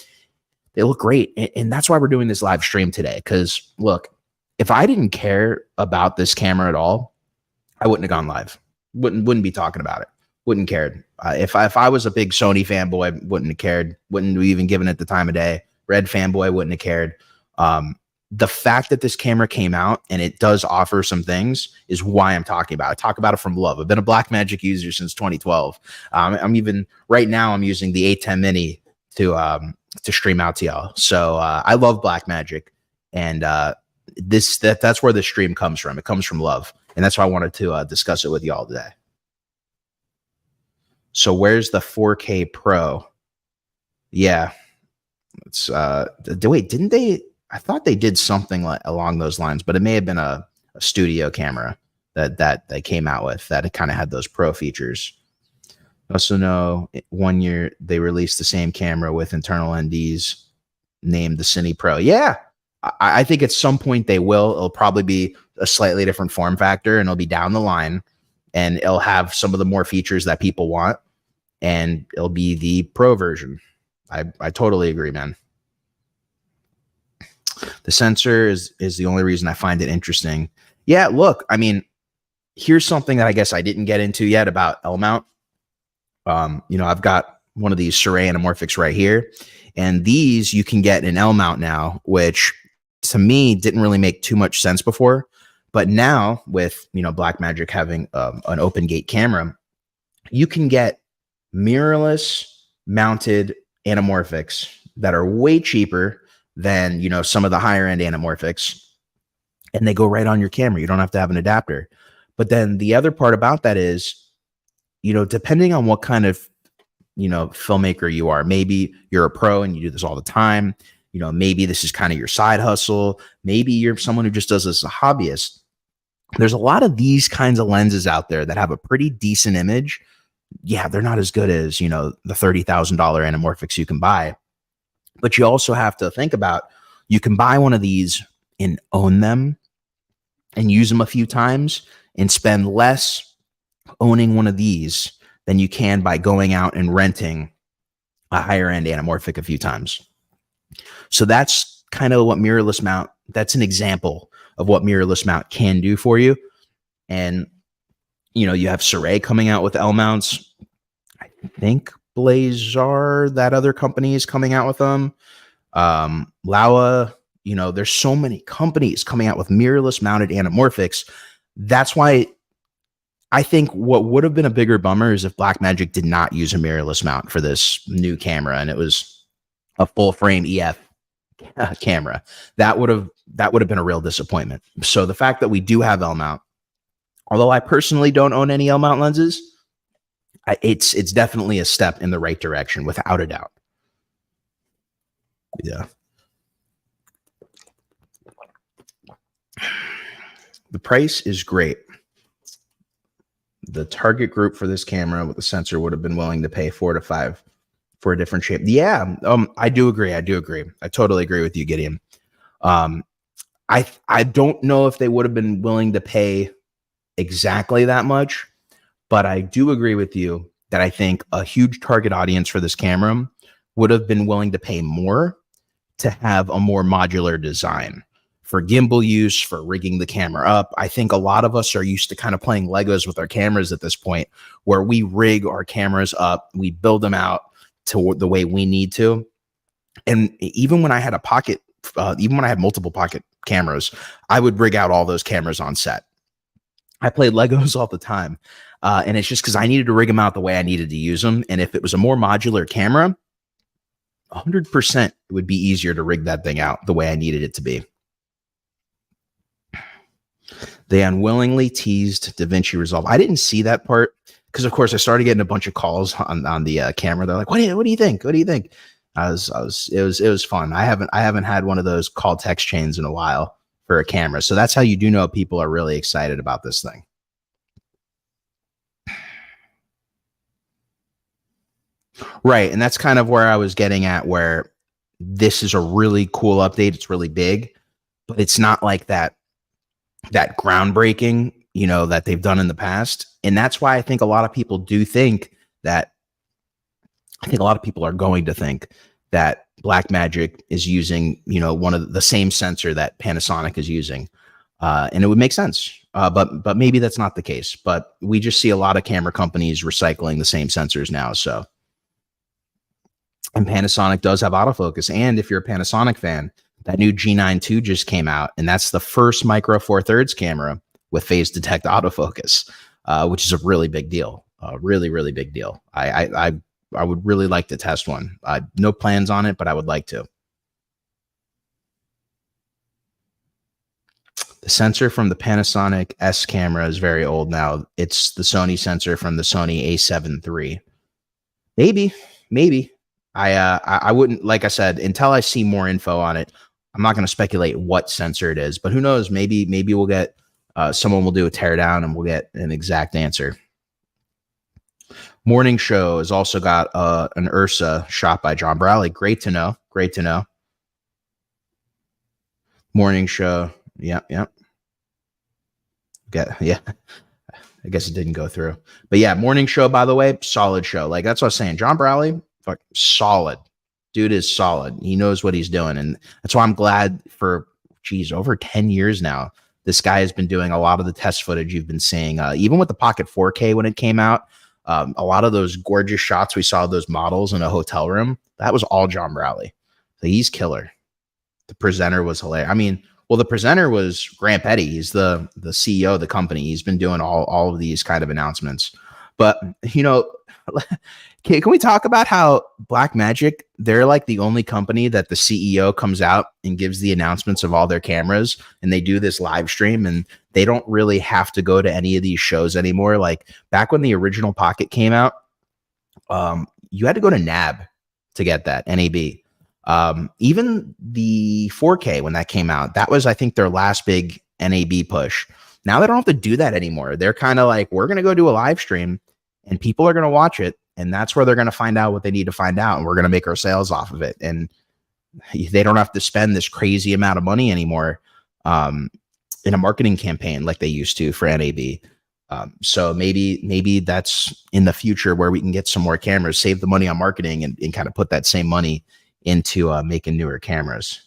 They look great. And that's why we're doing this live stream today. Because look, if I didn't care about this camera at all, I wouldn't have gone live. Wouldn't be talking about it. Wouldn't cared. If I was a big Sony fanboy, wouldn't have cared. Wouldn't have even given it the time of day. Red fanboy, wouldn't have cared. The fact that this camera came out and it does offer some things is why I'm talking about it. I talk about it from love. I've been a Blackmagic user since 2012. I'm even right now I'm using the 810 Mini to stream out to y'all. So I love Blackmagic, and that's where the stream comes from. It comes from love, and that's why I wanted to discuss it with y'all today. So where's the 4K Pro? Yeah, it's wait, didn't they? I thought they did something along those lines, but it may have been a studio camera that they came out with that it kind of had those pro features. Also know 1 year they released the same camera with internal NDs named the Cine Pro. Yeah, I think at some point they will. It'll probably be a slightly different form factor, and it'll be down the line, and it'll have some of the more features that people want, and it'll be the pro version. I totally agree, man. The sensor is the only reason I find it interesting. Yeah, look, I mean, here's something that I guess I didn't get into yet about L-mount. I've got one of these Surrey anamorphics right here, and these you can get in L-mount now, which to me didn't really make too much sense before. But now with, Blackmagic having an open gate camera, you can get mirrorless mounted anamorphics that are way cheaper than, some of the higher end anamorphics, and they go right on your camera. You don't have to have an adapter. But then the other part about that is, depending on what kind of, filmmaker you are, maybe you're a pro and you do this all the time. Maybe this is kind of your side hustle. Maybe you're someone who just does this as a hobbyist. There's a lot of these kinds of lenses out there that have a pretty decent image. Yeah, they're not as good as, the $30,000 anamorphics you can buy. But you also have to think about, you can buy one of these and own them and use them a few times and spend less owning one of these than you can by going out and renting a higher end anamorphic a few times. So that's kind of what mirrorless mount, that's an example of what mirrorless mount can do for you. And, you have Surrey coming out with L mounts. I think Blazar, that other company, is coming out with them. Laowa, there's so many companies coming out with mirrorless mounted anamorphics. That's why I think what would have been a bigger bummer is if Blackmagic did not use a mirrorless mount for this new camera, and it was a full frame EF camera. That would have been a real disappointment. So the fact that we do have L mount, although I personally don't own any L mount lenses, it's definitely a step in the right direction, without a doubt. Yeah. The price is great. The target group for this camera with the sensor would have been willing to pay 4 to 5 for a different shape. Yeah, I do agree. I totally agree with you, Gideon. I don't know if they would have been willing to pay exactly that much, but I do agree with you that I think a huge target audience for this camera would have been willing to pay more to have a more modular design for gimbal use, for rigging the camera up. I think a lot of us are used to kind of playing Legos with our cameras at this point, where we rig our cameras up, we build them out to the way we need to. And even when I had multiple pocket cameras, I would rig out all those cameras on set. I played Legos all the time. And it's just because I needed to rig them out the way I needed to use them. And if it was a more modular camera, 100% it would be easier to rig that thing out the way I needed it to be. They unwillingly teased DaVinci Resolve. I didn't see that part. because of course I started getting a bunch of calls on the camera. They're like, what do you think? What do you think? It was fun. I haven't had one of those call text chains in a while for a camera. So that's how you do know people are really excited about this thing. Right. And that's kind of where I was getting at, where this is a really cool update. It's really big, but it's not like that groundbreaking, that they've done in the past. And that's why I think a lot of people do think that, I think a lot of people are going to think that Blackmagic is using, one of the same sensor that Panasonic is using. And it would make sense. But maybe that's not the case. But we just see a lot of camera companies recycling the same sensors now. So, and Panasonic does have autofocus. And if you're a Panasonic fan, that new G9 II just came out, and that's the first micro four thirds camera with phase detect autofocus, which is a really big deal. Really, really big deal. I would really like to test one. No plans on it, but I would like to. The sensor from the Panasonic S camera is very old now. It's the Sony sensor from the Sony A7 III. Maybe. I wouldn't, like I said, until I see more info on it, I'm not going to speculate what sensor it is, but who knows? Maybe we'll get, someone will do a teardown and we'll get an exact answer. Morning Show has also got an Ursa shot by John Brawley. Great to know. Great to know. Morning Show. Yep. Yeah. I guess it didn't go through. But yeah, Morning Show, by the way, solid show. Like, that's what I was saying. John Brawley, fuck, solid. Dude is solid. He knows what he's doing. And that's why I'm glad for, over 10 years now, this guy has been doing a lot of the test footage you've been seeing. Even with the Pocket 4K when it came out, a lot of those gorgeous shots we saw of those models in a hotel room, that was all John Brawley. So he's killer. The presenter was hilarious. I mean, well, the presenter was Grant Petty. He's the CEO of the company. He's been doing all of these kind of announcements. But, can we talk about how Blackmagic, they're like the only company that the CEO comes out and gives the announcements of all their cameras, and they do this live stream, and they don't really have to go to any of these shows anymore. Like back when the original Pocket came out, you had to go to NAB to get that, NAB. Even the 4K, when that came out, that was, I think, their last big NAB push. Now they don't have to do that anymore. They're kind of like, we're going to go do a live stream and people are going to watch it. And that's where they're going to find out what they need to find out. And we're going to make our sales off of it. And they don't have to spend this crazy amount of money anymore in a marketing campaign like they used to for NAB. So maybe that's in the future where we can get some more cameras, save the money on marketing, and kind of put that same money into making newer cameras.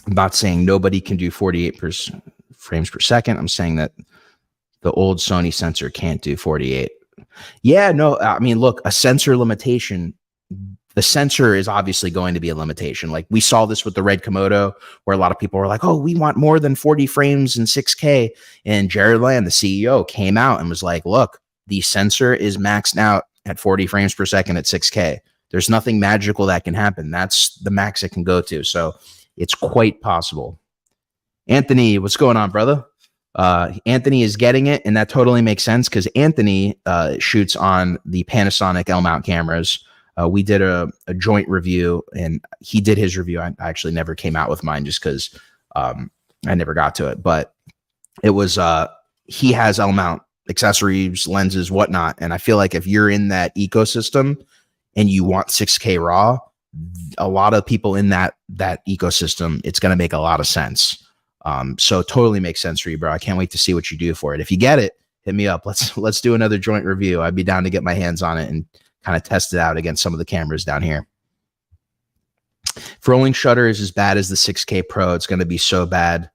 I'm not saying nobody can do 48 frames per second. I'm saying that the old Sony sensor can't do 48. Yeah, no, I mean, look, a sensor limitation, the sensor is obviously going to be a limitation. Like we saw this with the Red Komodo, where a lot of people were like, oh, we want more than 40 frames in 6K. And Jared Land, the CEO, came out and was like, look, the sensor is maxed out at 40 frames per second at 6K. There's nothing magical that can happen. That's the max it can go to. So it's quite possible. Anthony, what's going on, brother? Anthony is getting it, and that totally makes sense because Anthony shoots on the Panasonic L-mount cameras. We did a joint review, and he did his review. I actually never came out with mine just because I never got to it. But it was he has L-mount accessories, lenses, whatnot, and I feel like if you're in that ecosystem and you want 6K RAW, a lot of people in that ecosystem, it's going to make a lot of sense. So totally makes sense for you, bro. I can't wait to see what you do for it. If you get it, hit me up. Let's do another joint review. I'd be down to get my hands on it and kind of test it out against some of the cameras down here. If rolling shutter is as bad as the 6K Pro, it's going to be so bad.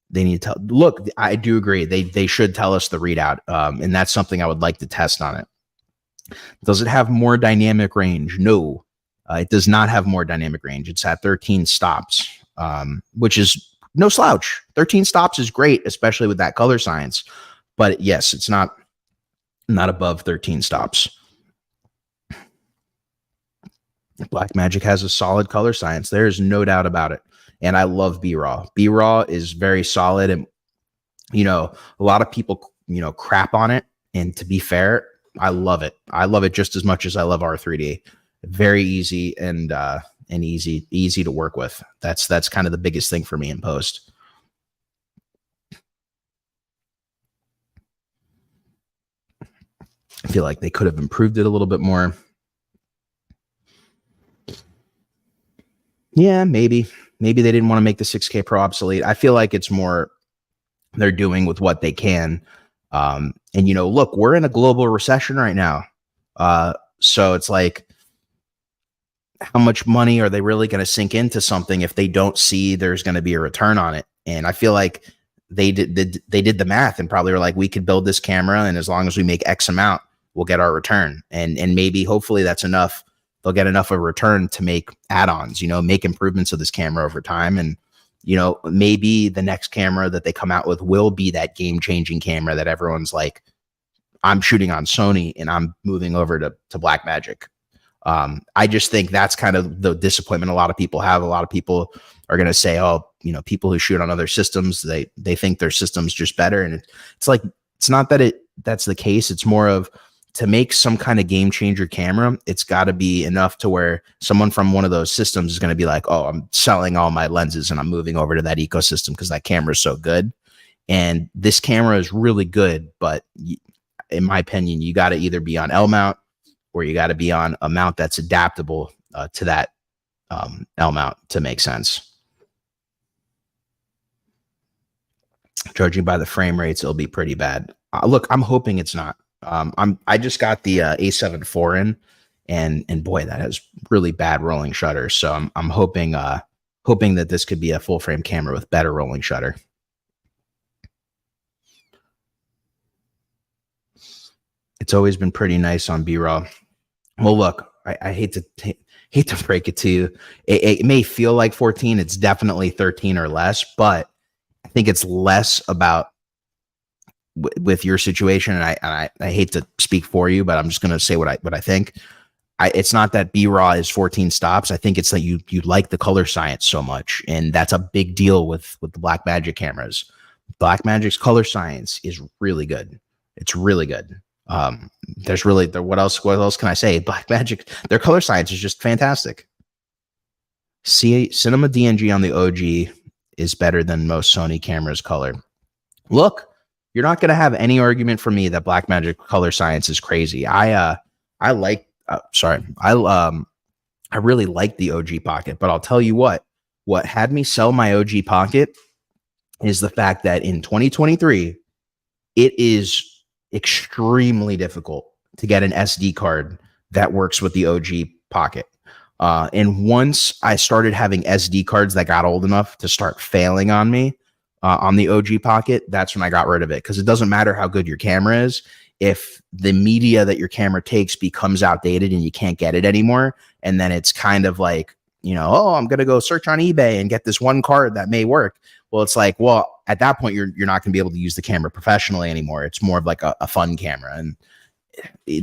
They need to look. I do agree. They should tell us the readout, and that's something I would like to test on it. Does it have more dynamic range? No, it does not have more dynamic range. It's at 13 stops, which is no slouch. 13 stops is great, especially with that color science. But yes, it's not above 13 stops. Blackmagic has a solid color science. There is no doubt about it. And I love B-RAW. B-RAW is very solid. And A lot of people, crap on it. And to be fair, I love it. I love it just as much as I love R3D. Very easy and easy to work with. That's kind of the biggest thing for me in post. I feel like they could have improved it a little bit more. Yeah, maybe they didn't want to make the 6K Pro obsolete. I feel like it's more they're doing with what they can. And look, we're in a global recession right now. So it's like, how much money are they really going to sink into something if they don't see there's going to be a return on it? And I feel like they did the math and probably were like, we could build this camera, and as long as we make X amount, we'll get our return. And maybe hopefully that's enough. They'll get enough of a return to make add-ons, make improvements of this camera over time. And maybe the next camera that they come out with will be that game-changing camera that everyone's like, I'm shooting on Sony and I'm moving over to Blackmagic. I just think that's kind of the disappointment a lot of people have. A lot of people are going to say, oh, people who shoot on other systems, they think their system's just better. And it's like, it's not that that's the case. It's more of, to make some kind of game changer camera, it's got to be enough to where someone from one of those systems is going to be like, oh, I'm selling all my lenses and I'm moving over to that ecosystem because that camera is so good. And this camera is really good, but in my opinion, you got to either be on L mount or you got to be on a mount that's adaptable to that L mount to make sense. Judging by the frame rates, it'll be pretty bad. Look, I'm hoping it's not. I just got the A7 IV in, and boy, that has really bad rolling shutter. So I'm hoping that this could be a full frame camera with better rolling shutter. It's always been pretty nice on B-roll. Well, look, I hate to break it to you. It may feel like 14. It's definitely 13 or less, but I think it's less about with your situation, and I hate to speak for you, but I'm just going to say what I think. It's not that B-raw is 14 stops. I think it's that you like the color science so much, and that's a big deal with the Blackmagic cameras. Blackmagic's color science is really good. It's really good. There's really what else can I say? Blackmagic, their color science is just fantastic. Cinema DNG on the OG is better than most Sony cameras color. Look, you're not going to have any argument from me that Blackmagic color science is crazy. I really like the OG Pocket, but I'll tell you what had me sell my OG Pocket is the fact that in 2023, it is extremely difficult to get an SD card that works with the OG Pocket. And once I started having SD cards that got old enough to start failing on me, on the OG Pocket, that's when I got rid of it, because it doesn't matter how good your camera is. If the media that your camera takes becomes outdated and you can't get it anymore, and then it's kind of like, oh, I'm going to go search on eBay and get this one card that may work. Well, it's like, well, at that point, you're not going to be able to use the camera professionally anymore. It's more of like a fun camera. And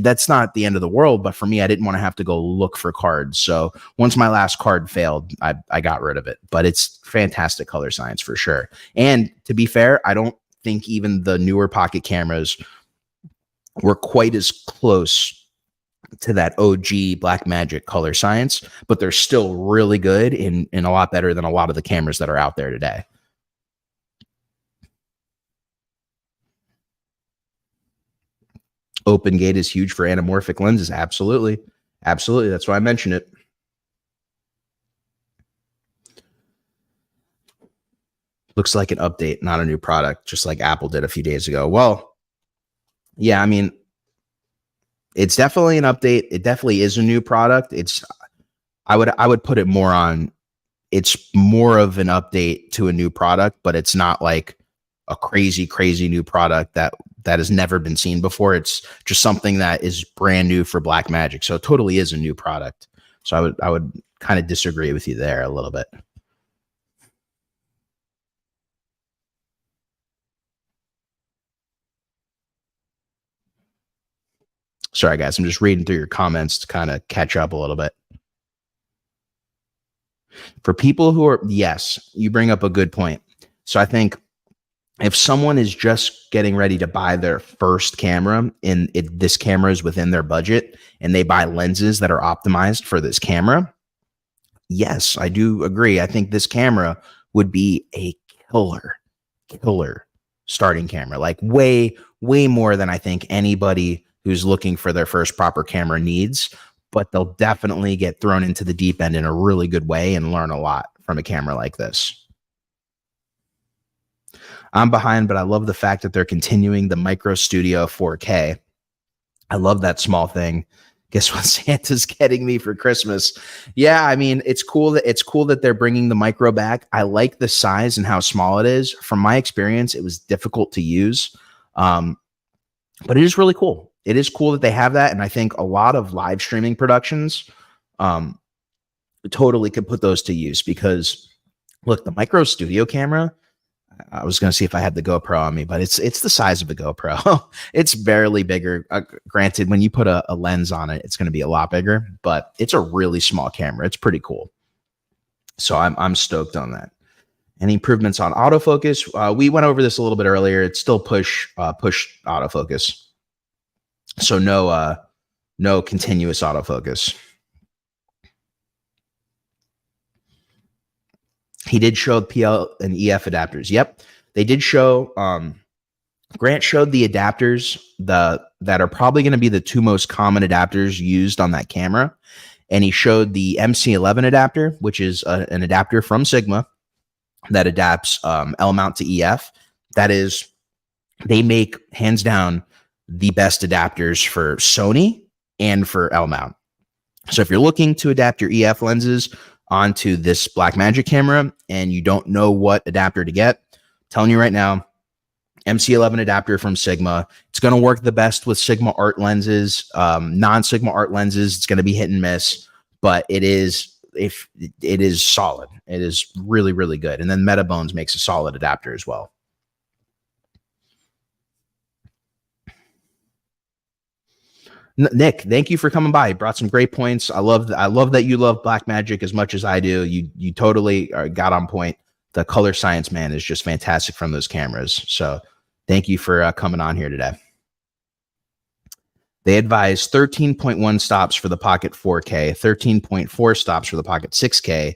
that's not the end of the world. But for me, I didn't want to have to go look for cards. So once my last card failed, I got rid of it. But it's fantastic color science for sure. And to be fair, I don't think even the newer Pocket cameras were quite as close to that OG Blackmagic color science, but they're still really good and a lot better than a lot of the cameras that are out there today. Open gate is huge for anamorphic lenses. Absolutely. Absolutely. That's why I mentioned it. Looks like an update, not a new product, just like Apple did a few days ago. Well, yeah, I mean, it's definitely an update. It definitely is a new product. I would put it more on, it's more of an update to a new product, but it's not like a crazy new product that has never been seen before. It's just something that is brand new for Blackmagic. So it totally is a new product. So I would kind of disagree with you there a little bit. Sorry, guys. I'm just reading through your comments to kind of catch up a little bit. For people who are, yes, you bring up a good point. So I think if someone is just getting ready to buy their first camera and this camera is within their budget and they buy lenses that are optimized for this camera, yes, I do agree. I think this camera would be a killer starting camera, like way, way more than I think anybody who's looking for their first proper camera needs. But they'll definitely get thrown into the deep end in a really good way and learn a lot from a camera like this. I'm behind, but I love the fact that they're continuing the Micro Studio 4K. I love that small thing. Guess what Santa's getting me for Christmas? Yeah, I mean, it's cool that they're bringing the micro back. I like the size and how small it is. From my experience, it was difficult to use, but it is really cool. It is cool that they have that, and I think a lot of live streaming productions totally could put those to use because, look, the Micro Studio camera. I was going to see if I had the GoPro on me, but it's the size of a GoPro. It's barely bigger. Granted, when you put a lens on it, it's going to be a lot bigger, but it's a really small camera. It's pretty cool. So I'm stoked on that. Any improvements on autofocus? We went over this a little bit earlier. It's still push autofocus. So no continuous autofocus. He did show PL and EF adapters. Yep. They did show, Grant showed the adapters that are probably going to be the two most common adapters used on that camera. And he showed the MC11 adapter, which is an adapter from Sigma that adapts L mount to EF. That is, they make hands down the best adapters for Sony and for L mount. So if you're looking to adapt your EF lenses onto this Blackmagic camera and you don't know what adapter to get, I'm telling you right now, MC11 adapter from Sigma. It's going to work the best with Sigma art lenses. Non-Sigma art lenses, it's going to be hit and miss, but it is solid. It is really, really good. And then Metabones makes a solid adapter as well. Nick, thank you for coming by. You brought some great points. I love that you love Blackmagic as much as I do. You totally got on point. The color science, man, is just fantastic from those cameras. So thank you for coming on here today. They advise 13.1 stops for the Pocket 4K, 13.4 stops for the Pocket 6K,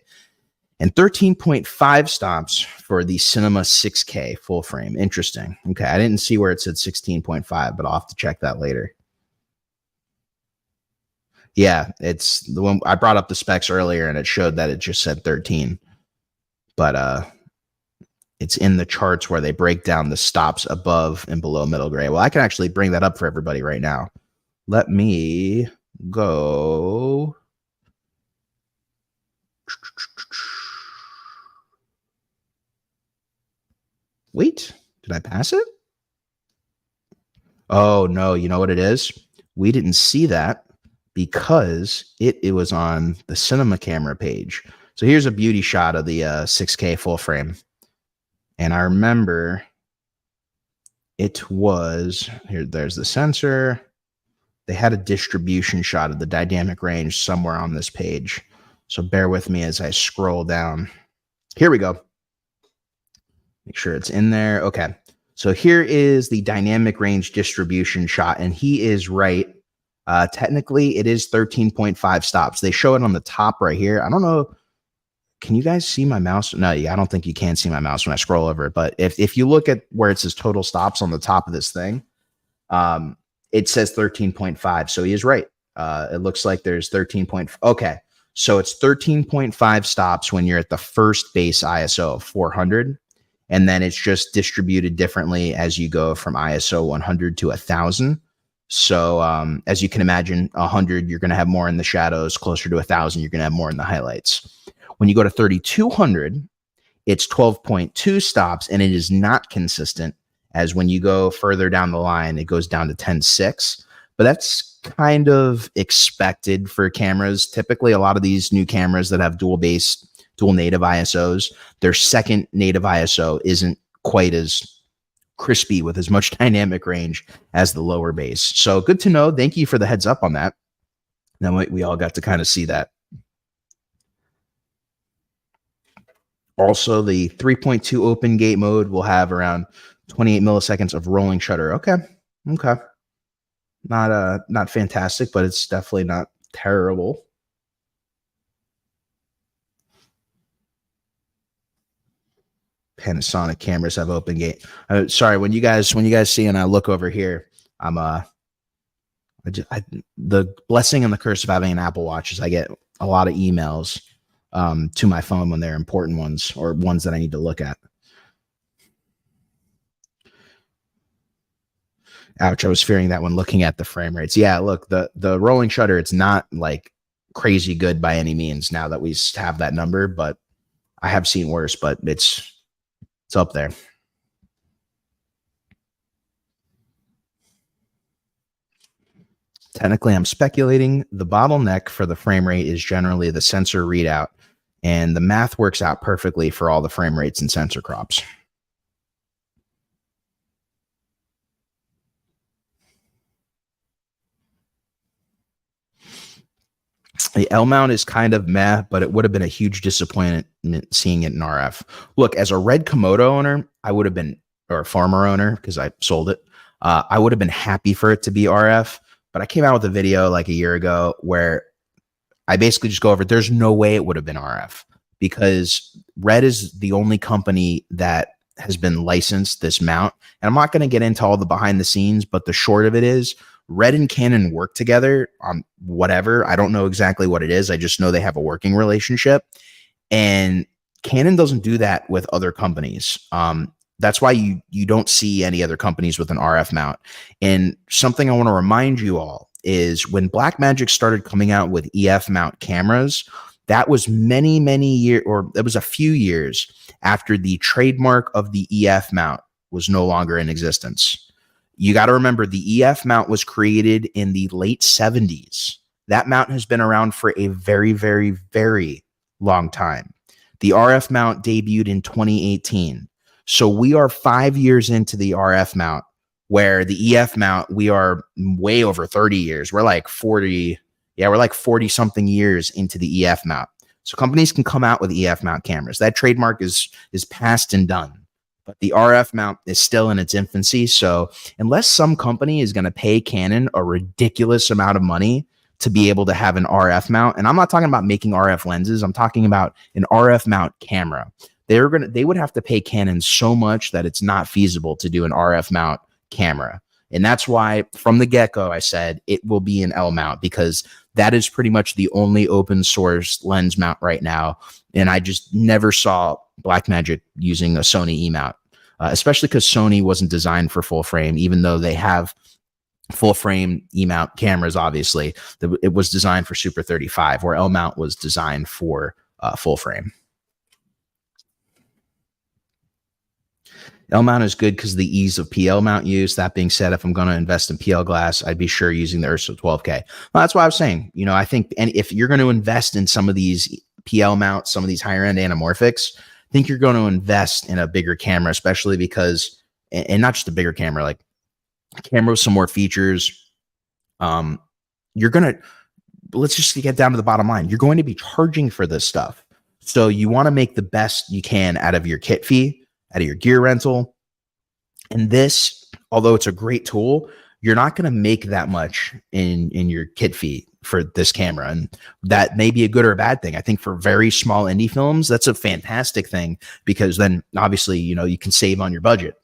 and 13.5 stops for the Cinema 6K full frame. Interesting. Okay, I didn't see where it said 16.5, but I'll have to check that later. Yeah, it's the one I brought up the specs earlier and it showed that it just said 13. But it's in the charts where they break down the stops above and below middle gray. Well, I can actually bring that up for everybody right now. Let me go. Wait, did I pass it? Oh, no, you know what it is? We didn't see that because it was on the Cinema Camera page. So here's a beauty shot of the 6K full frame. And I remember it was, here, there's the sensor. They had a distribution shot of the dynamic range somewhere on this page. So bear with me as I scroll down. Here we go. Make sure it's in there. Okay. So here is the dynamic range distribution shot. And he is right. Technically, it is 13.5 stops. They show it on the top right here. I don't know. Can you guys see my mouse? No, I don't think you can see my mouse when I scroll over it. But if you look at where it says total stops on the top of this thing, it says 13.5. So he is right. It looks like there's 13. Okay. So it's 13.5 stops when you're at the first base ISO of 400. And then it's just distributed differently as you go from ISO 100 to 1000. So as you can imagine, 100, you're going to have more in the shadows. Closer to 1000, you're going to have more in the highlights. When you go to 3200, it's 12.2 stops, and it is not consistent as when you go further down the line, it goes down to 10.6. But that's kind of expected for cameras. Typically, a lot of these new cameras that have dual native ISOs, their second native ISO isn't quite as crispy with as much dynamic range as the lower base. So good to know. Thank you for the heads up on that. Now we all got to kind of see that. Also, the 3.2 open gate mode will have around 28 milliseconds of rolling shutter. Okay. Okay. Not fantastic, but it's definitely not terrible. Panasonic cameras have open gate. Sorry, when you guys see and I look over here, I'm the blessing and the curse of having an Apple Watch is I get a lot of emails to my phone when they're important ones or ones that I need to look at. Ouch, I was fearing that when looking at the frame rates. Yeah, look, the rolling shutter, it's not like crazy good by any means now that we have that number, but I have seen worse, but it's up there. Technically, I'm speculating. The bottleneck for the frame rate is generally the sensor readout, and the math works out perfectly for all the frame rates and sensor crops. The L mount is kind of meh, but it would have been a huge disappointment seeing it in RF. Look, as a Red Komodo owner, I would have been, or a farmer owner, because I sold it, I would have been happy for it to be RF. But I came out with a video like a year ago where I basically just go over, there's no way it would have been RF because Red is the only company that has been licensed this mount. And I'm not going to get into all the behind the scenes, but the short of it is Red and Canon work together on whatever. I don't know exactly what it is. I just know they have a working relationship. And Canon doesn't do that with other companies. That's why you don't see any other companies with an RF mount. And something I want to remind you all is when Blackmagic started coming out with EF mount cameras, that was many years, or it was a few years after the trademark of the EF mount was no longer in existence. You got to remember the EF mount was created in the late 70s. That mount has been around for a very long time. The RF mount debuted in 2018. So we are 5 years into the RF mount, where the EF mount, we are way over 30 years. We're like 40. Yeah, we're like 40 something years into the EF mount. So companies can come out with EF mount cameras. That trademark is past and done. But the RF mount is still in its infancy. So unless some company is going to pay Canon a ridiculous amount of money to be able to have an RF mount, and I'm not talking about making RF lenses, I'm talking about an RF mount camera. They would have to pay Canon so much that it's not feasible to do an RF mount camera. And that's why from the get-go I said it will be an L mount, because that is pretty much the only open source lens mount right now. And I just never saw Blackmagic using a Sony E mount, especially because Sony wasn't designed for full frame, even though they have full frame E mount cameras. Obviously, it was designed for Super 35, where L mount was designed for full frame. L mount is good because of the ease of PL mount use. That being said, if I'm going to invest in PL glass, I'd be sure using the Ursa 12K. Well, that's why I was saying, I think, and if you're going to invest in some of these PL mounts, some of these higher end anamorphics, I think you're going to invest in a bigger camera, especially because, and not just a bigger camera, like a camera with some more features. You're going to, let's just get down to the bottom line. You're going to be charging for this stuff. So you want to make the best you can out of your kit fee, out of your gear rental. And this, although it's a great tool, you're not going to make that much in your kit fee for this camera. And that may be a good or a bad thing. I think for very small indie films, that's a fantastic thing, because then obviously, you can save on your budget.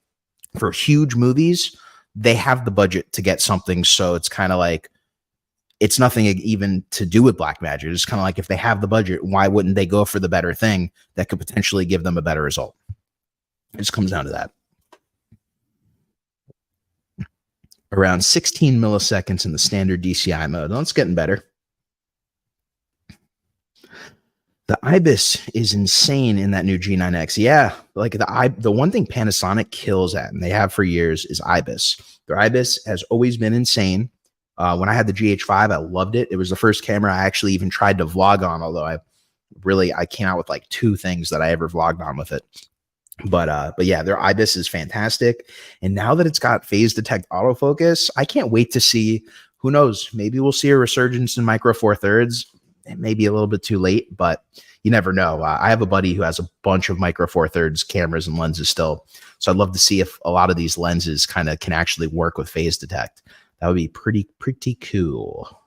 For huge movies, they have the budget to get something. So it's kind of like, it's nothing even to do with Blackmagic. It's kind of like, if they have the budget, why wouldn't they go for the better thing that could potentially give them a better result? It just comes down to that. Around 16 milliseconds in the standard DCI mode. Well, it's getting better. The IBIS is insane in that new G9X. Yeah, like the one thing Panasonic kills at, and they have for years, is IBIS. Their IBIS has always been insane. When I had the GH5, I loved it. It was the first camera I actually even tried to vlog on, although I came out with like 2 things that I ever vlogged on with it. But yeah, their IBIS is fantastic. And now that it's got phase detect autofocus, I can't wait to see, who knows, maybe we'll see a resurgence in micro four thirds. It may be a little bit too late, but you never know. I have a buddy who has a bunch of Micro Four Thirds cameras and lenses still. So I'd love to see if a lot of these lenses kind of can actually work with phase detect. That would be pretty cool.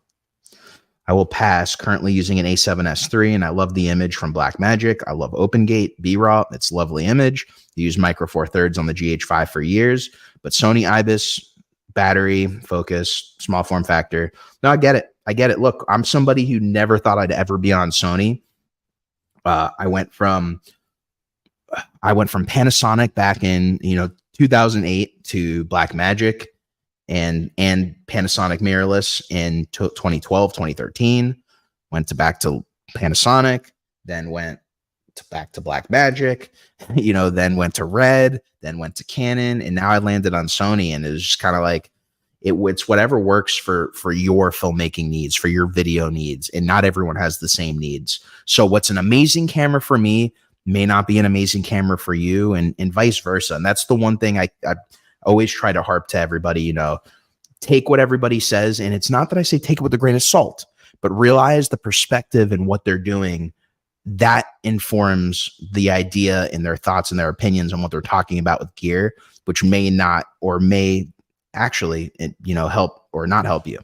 I will pass. Currently using an A7S III, and I love the image from Blackmagic. I love OpenGate, B-Raw. It's a lovely image. I use Micro Four Thirds on the GH5 for years, but Sony IBIS, battery, focus, small form factor. No, I get it. I get it. Look, I'm somebody who never thought I'd ever be on Sony. I went from Panasonic back in 2008 to Blackmagic and Panasonic mirrorless in 2012, 2013. Went back to Panasonic, then went back to Blackmagic, then went to Red, then went to Canon, and now I landed on Sony, and it was just kind of like it's whatever works for your filmmaking needs, for your video needs, and not everyone has the same needs. So what's an amazing camera for me may not be an amazing camera for you, and vice versa. And that's the one thing I always try to harp to everybody, take what everybody says. And it's not that I say take it with a grain of salt, but realize the perspective and what they're doing. That informs the idea and their thoughts and their opinions on what they're talking about with gear, which may not or may actually, help or not help you.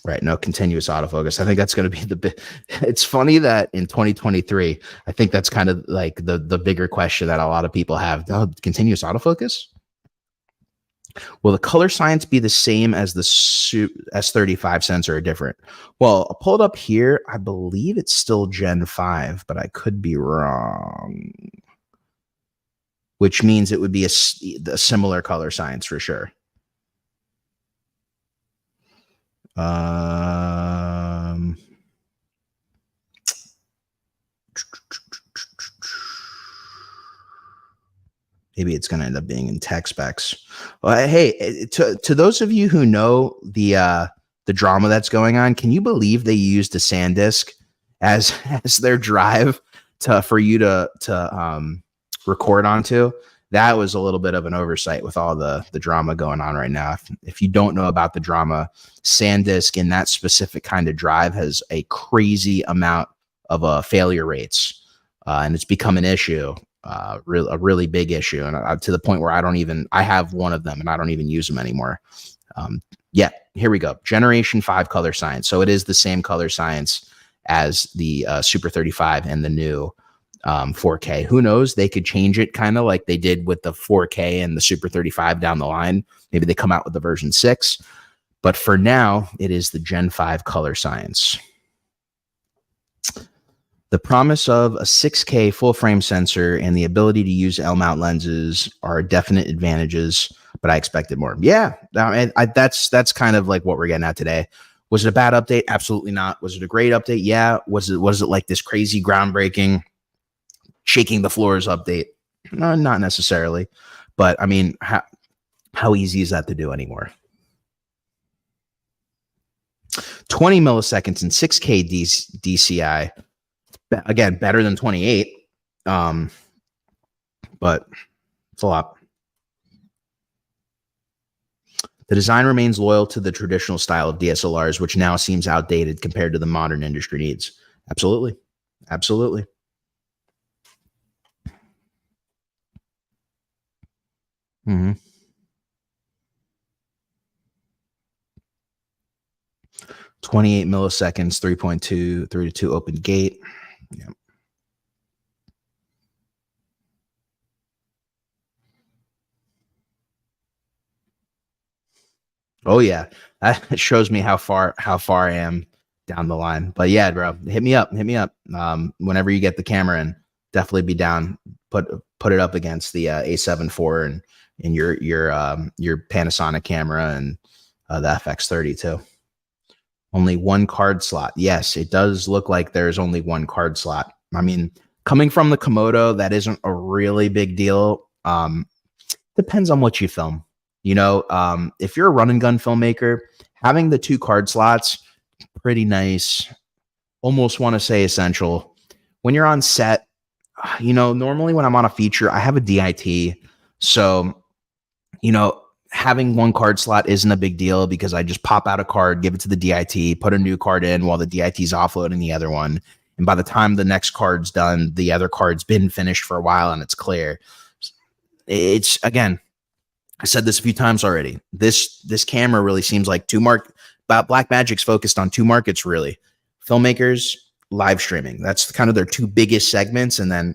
Right. No continuous autofocus. I think that's going to be the big. It's funny that in 2023, I think that's kind of like the bigger question that a lot of people have. Oh, continuous autofocus? Will the color science be the same as the S35 sensor or different? Well, I'll pull it up here. I believe it's still Gen 5, but I could be wrong. Which means it would be a similar color science for sure. Maybe it's going to end up being in tech specs. Well, hey, to those of you who know the drama that's going on, can you believe they used a SanDisk as their drive for you to record onto? That was a little bit of an oversight with all the drama going on right now. If you don't know about the drama, SanDisk in that specific kind of drive has a crazy amount of failure rates, and it's become an issue, a really big issue, and to the point where I have one of them and I don't even use them anymore. Yeah, here we go. Generation 5 color science. So it is the same color science as the Super 35 and the new 4K. Who knows? They could change it kind of like they did with the 4K and the Super 35 down the line. Maybe they come out with the version 6. But for now, it is the Gen 5 color science. The promise of a 6K full frame sensor and the ability to use L-mount lenses are definite advantages, but I expected more. Yeah, that's kind of like what we're getting at today. Was it a bad update? Absolutely not. Was it a great update? Yeah. Was it like this crazy groundbreaking shaking the floors update? No, not necessarily, but I mean, how easy is that to do anymore? 20 milliseconds in 6K DCI, again, better than 28, but it's a lot. The design remains loyal to the traditional style of DSLRs, which now seems outdated compared to the modern industry needs. Absolutely. Absolutely. Mm-hmm. 28 milliseconds, 3.2, 3.2 open gate. Yeah. Oh yeah, that shows me how far I am down the line. But yeah, bro, hit me up. Whenever you get the camera in, definitely be down. Put it up against the A7 IV and your Panasonic camera and the FX30 too. Only one card slot. Yes, it does look like there's only one card slot. I mean, coming from the Komodo, that isn't a really big deal. Depends on what you film. If you're a run and gun filmmaker, having the 2 card slots, pretty nice. Almost want to say essential. When you're on set, normally when I'm on a feature, I have a DIT. So you know, having one card slot isn't a big deal because I just pop out a card, give it to the DIT, put a new card in while the DIT's offloading the other one. And by the time the next card's done, the other card's been finished for a while and it's clear. It's, again, I said this a few times already. This camera really seems like Blackmagic's focused on two markets, really. Filmmakers, live streaming. That's kind of their two biggest segments. And then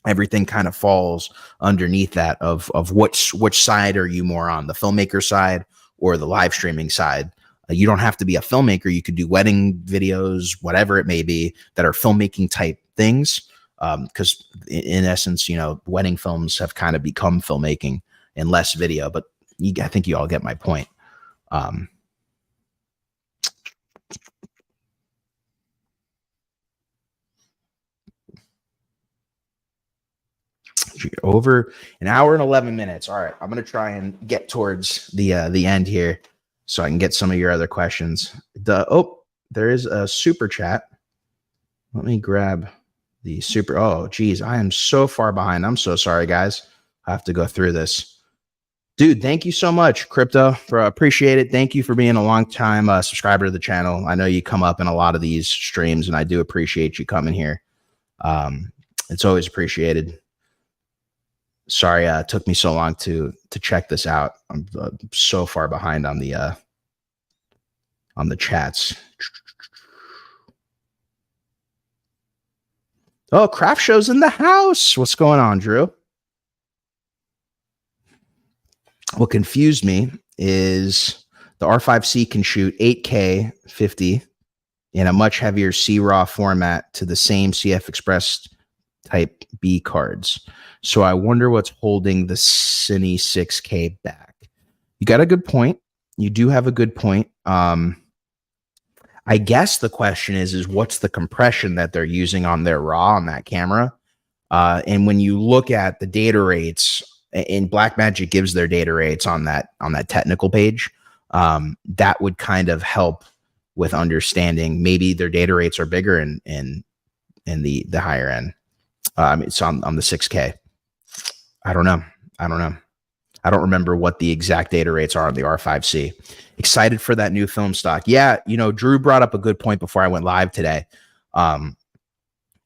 everything kind of falls underneath that of which side are you more on, the filmmaker side or the live streaming side. You don't have to be a filmmaker. You could do wedding videos, whatever it may be, that are filmmaking type things. Because in essence, wedding films have kind of become filmmaking and less video, but I think you all get my point. Over an hour and 11 minutes. All right, I'm going to try and get towards the end here so I can get some of your other questions. There is a super chat. Let me grab the super. Oh, geez, I am so far behind. I'm so sorry, guys. I have to go through this. Dude, thank you so much, Crypto. Appreciate it. Thank you for being a long-time subscriber to the channel. I know you come up in a lot of these streams, and I do appreciate you coming here. It's always appreciated. Sorry, it took me so long to check this out. I'm so far behind on the chats. Oh, Craft Show's in the house. What's going on, Drew? What confused me is the R5C can shoot 8K 50 in a much heavier C-RAW format to the same CF Express Type B cards. So I wonder what's holding the Cine 6K back. You got a good point. You do have a good point. I guess the question is what's the compression that they're using on their RAW on that camera? And when you look at the data rates, and Blackmagic gives their data rates on that technical page, that would kind of help with understanding. Maybe their data rates are bigger in the higher end. It's on the 6K. I don't know. I don't remember what the exact data rates are on the R5C. Excited for that new film stock. Yeah, Drew brought up a good point before I went live today.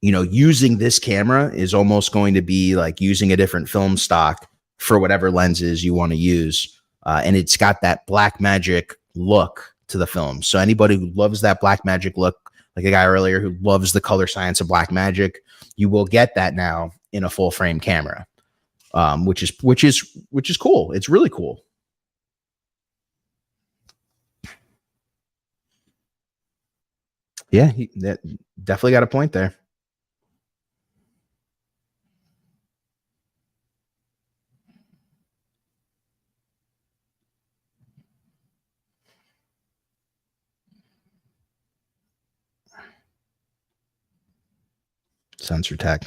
Using this camera is almost going to be like using a different film stock for whatever lenses you want to use. And it's got that Blackmagic look to the film. So anybody who loves that Blackmagic look, like a guy earlier who loves the color science of Blackmagic, you will get that now in a full frame camera, which is cool. It's really cool. Yeah, that definitely got a point there. Sensor tech.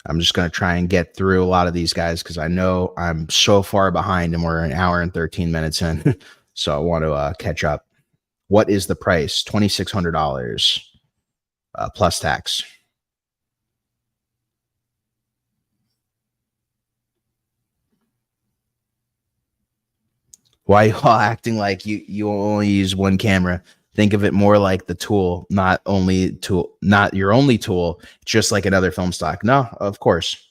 I'm just going to try and get through a lot of these guys because I know I'm so far behind and we're an hour and 13 minutes in. So I want to catch up. What is the price? $2,600 plus tax. Why are you all acting like you only use one camera? Think of it more like the tool, not your only tool, just like another film stock. No, of course.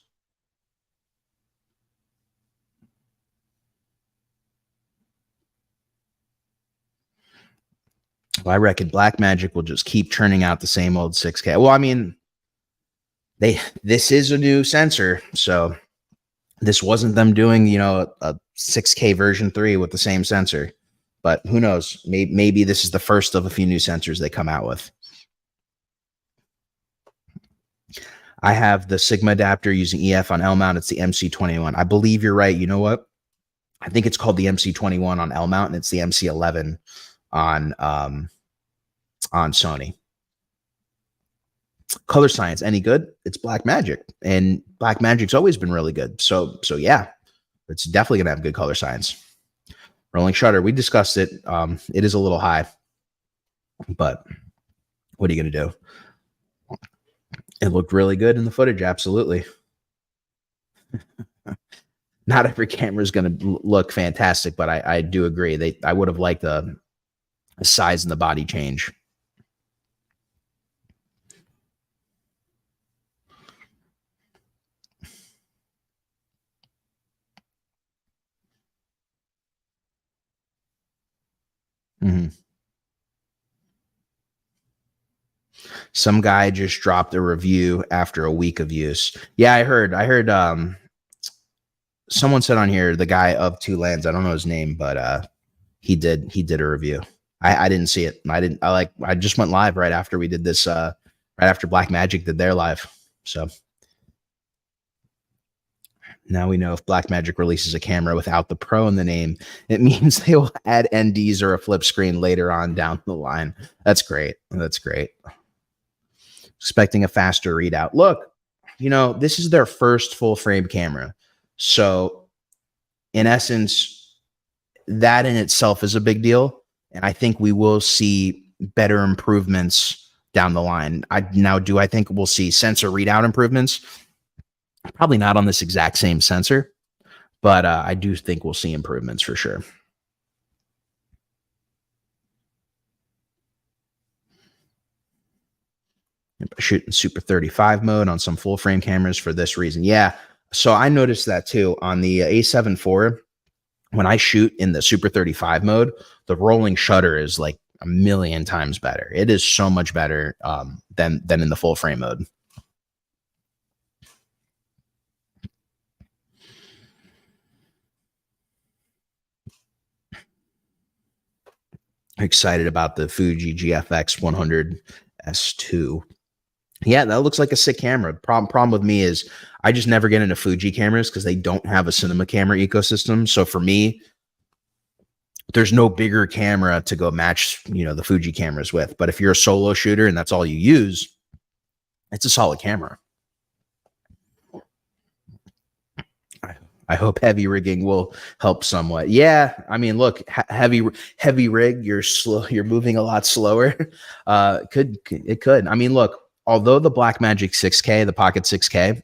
Well, I reckon Blackmagic will just keep churning out the same old 6K. Well, I mean, this is a new sensor, so this wasn't them doing, a 6K version 3 with the same sensor. But who knows? Maybe this is the first of a few new sensors they come out with. I have the Sigma adapter using EF on L mount. It's the MC21. I believe you're right. You know what? I think it's called the MC21 on L mount, and it's the MC11 on Sony. Color science, any good? It's Blackmagic, and Blackmagic's always been really good. So yeah, it's definitely gonna have good color science. Rolling shutter, we discussed it. It is a little high, but what are you gonna do? It looked really good in the footage, absolutely. Not every camera is going to look fantastic, but I do agree. I would have liked a size and the body change. Mm-hmm. Some guy just dropped a review after a week of use. Yeah, I heard someone said on here, the guy of Two Lands, I don't know his name, but he did a review. I didn't see it. I just went live right after we did this, right after Blackmagic did their live. So now we know if Blackmagic releases a camera without the Pro in the name, it means they will add NDs or a flip screen later on down the line. That's great. That's great. Expecting a faster readout. Look, this is their first full frame camera. So in essence, that in itself is a big deal. And I think we will see better improvements down the line. Do I think we'll see sensor readout improvements? Probably not on this exact same sensor, but I do think we'll see improvements for sure. Shooting Super 35 mode on some full frame cameras for this reason. Yeah. So I noticed that too on the A7 IV. When I shoot in the Super 35 mode, the rolling shutter is like a million times better. It is so much better than in the full frame mode. Excited about the Fuji GFX 100 S2. Yeah, that looks like a sick camera. Problem with me is I just never get into Fuji cameras because they don't have a cinema camera ecosystem. So for me, there's no bigger camera to go match, the Fuji cameras with. But if you're a solo shooter and that's all you use, it's a solid camera. I hope heavy rigging will help somewhat. Yeah, I mean, look, heavy rig, you're slow, you're moving a lot slower. It could. I mean, look, although the Blackmagic 6K, the Pocket 6K,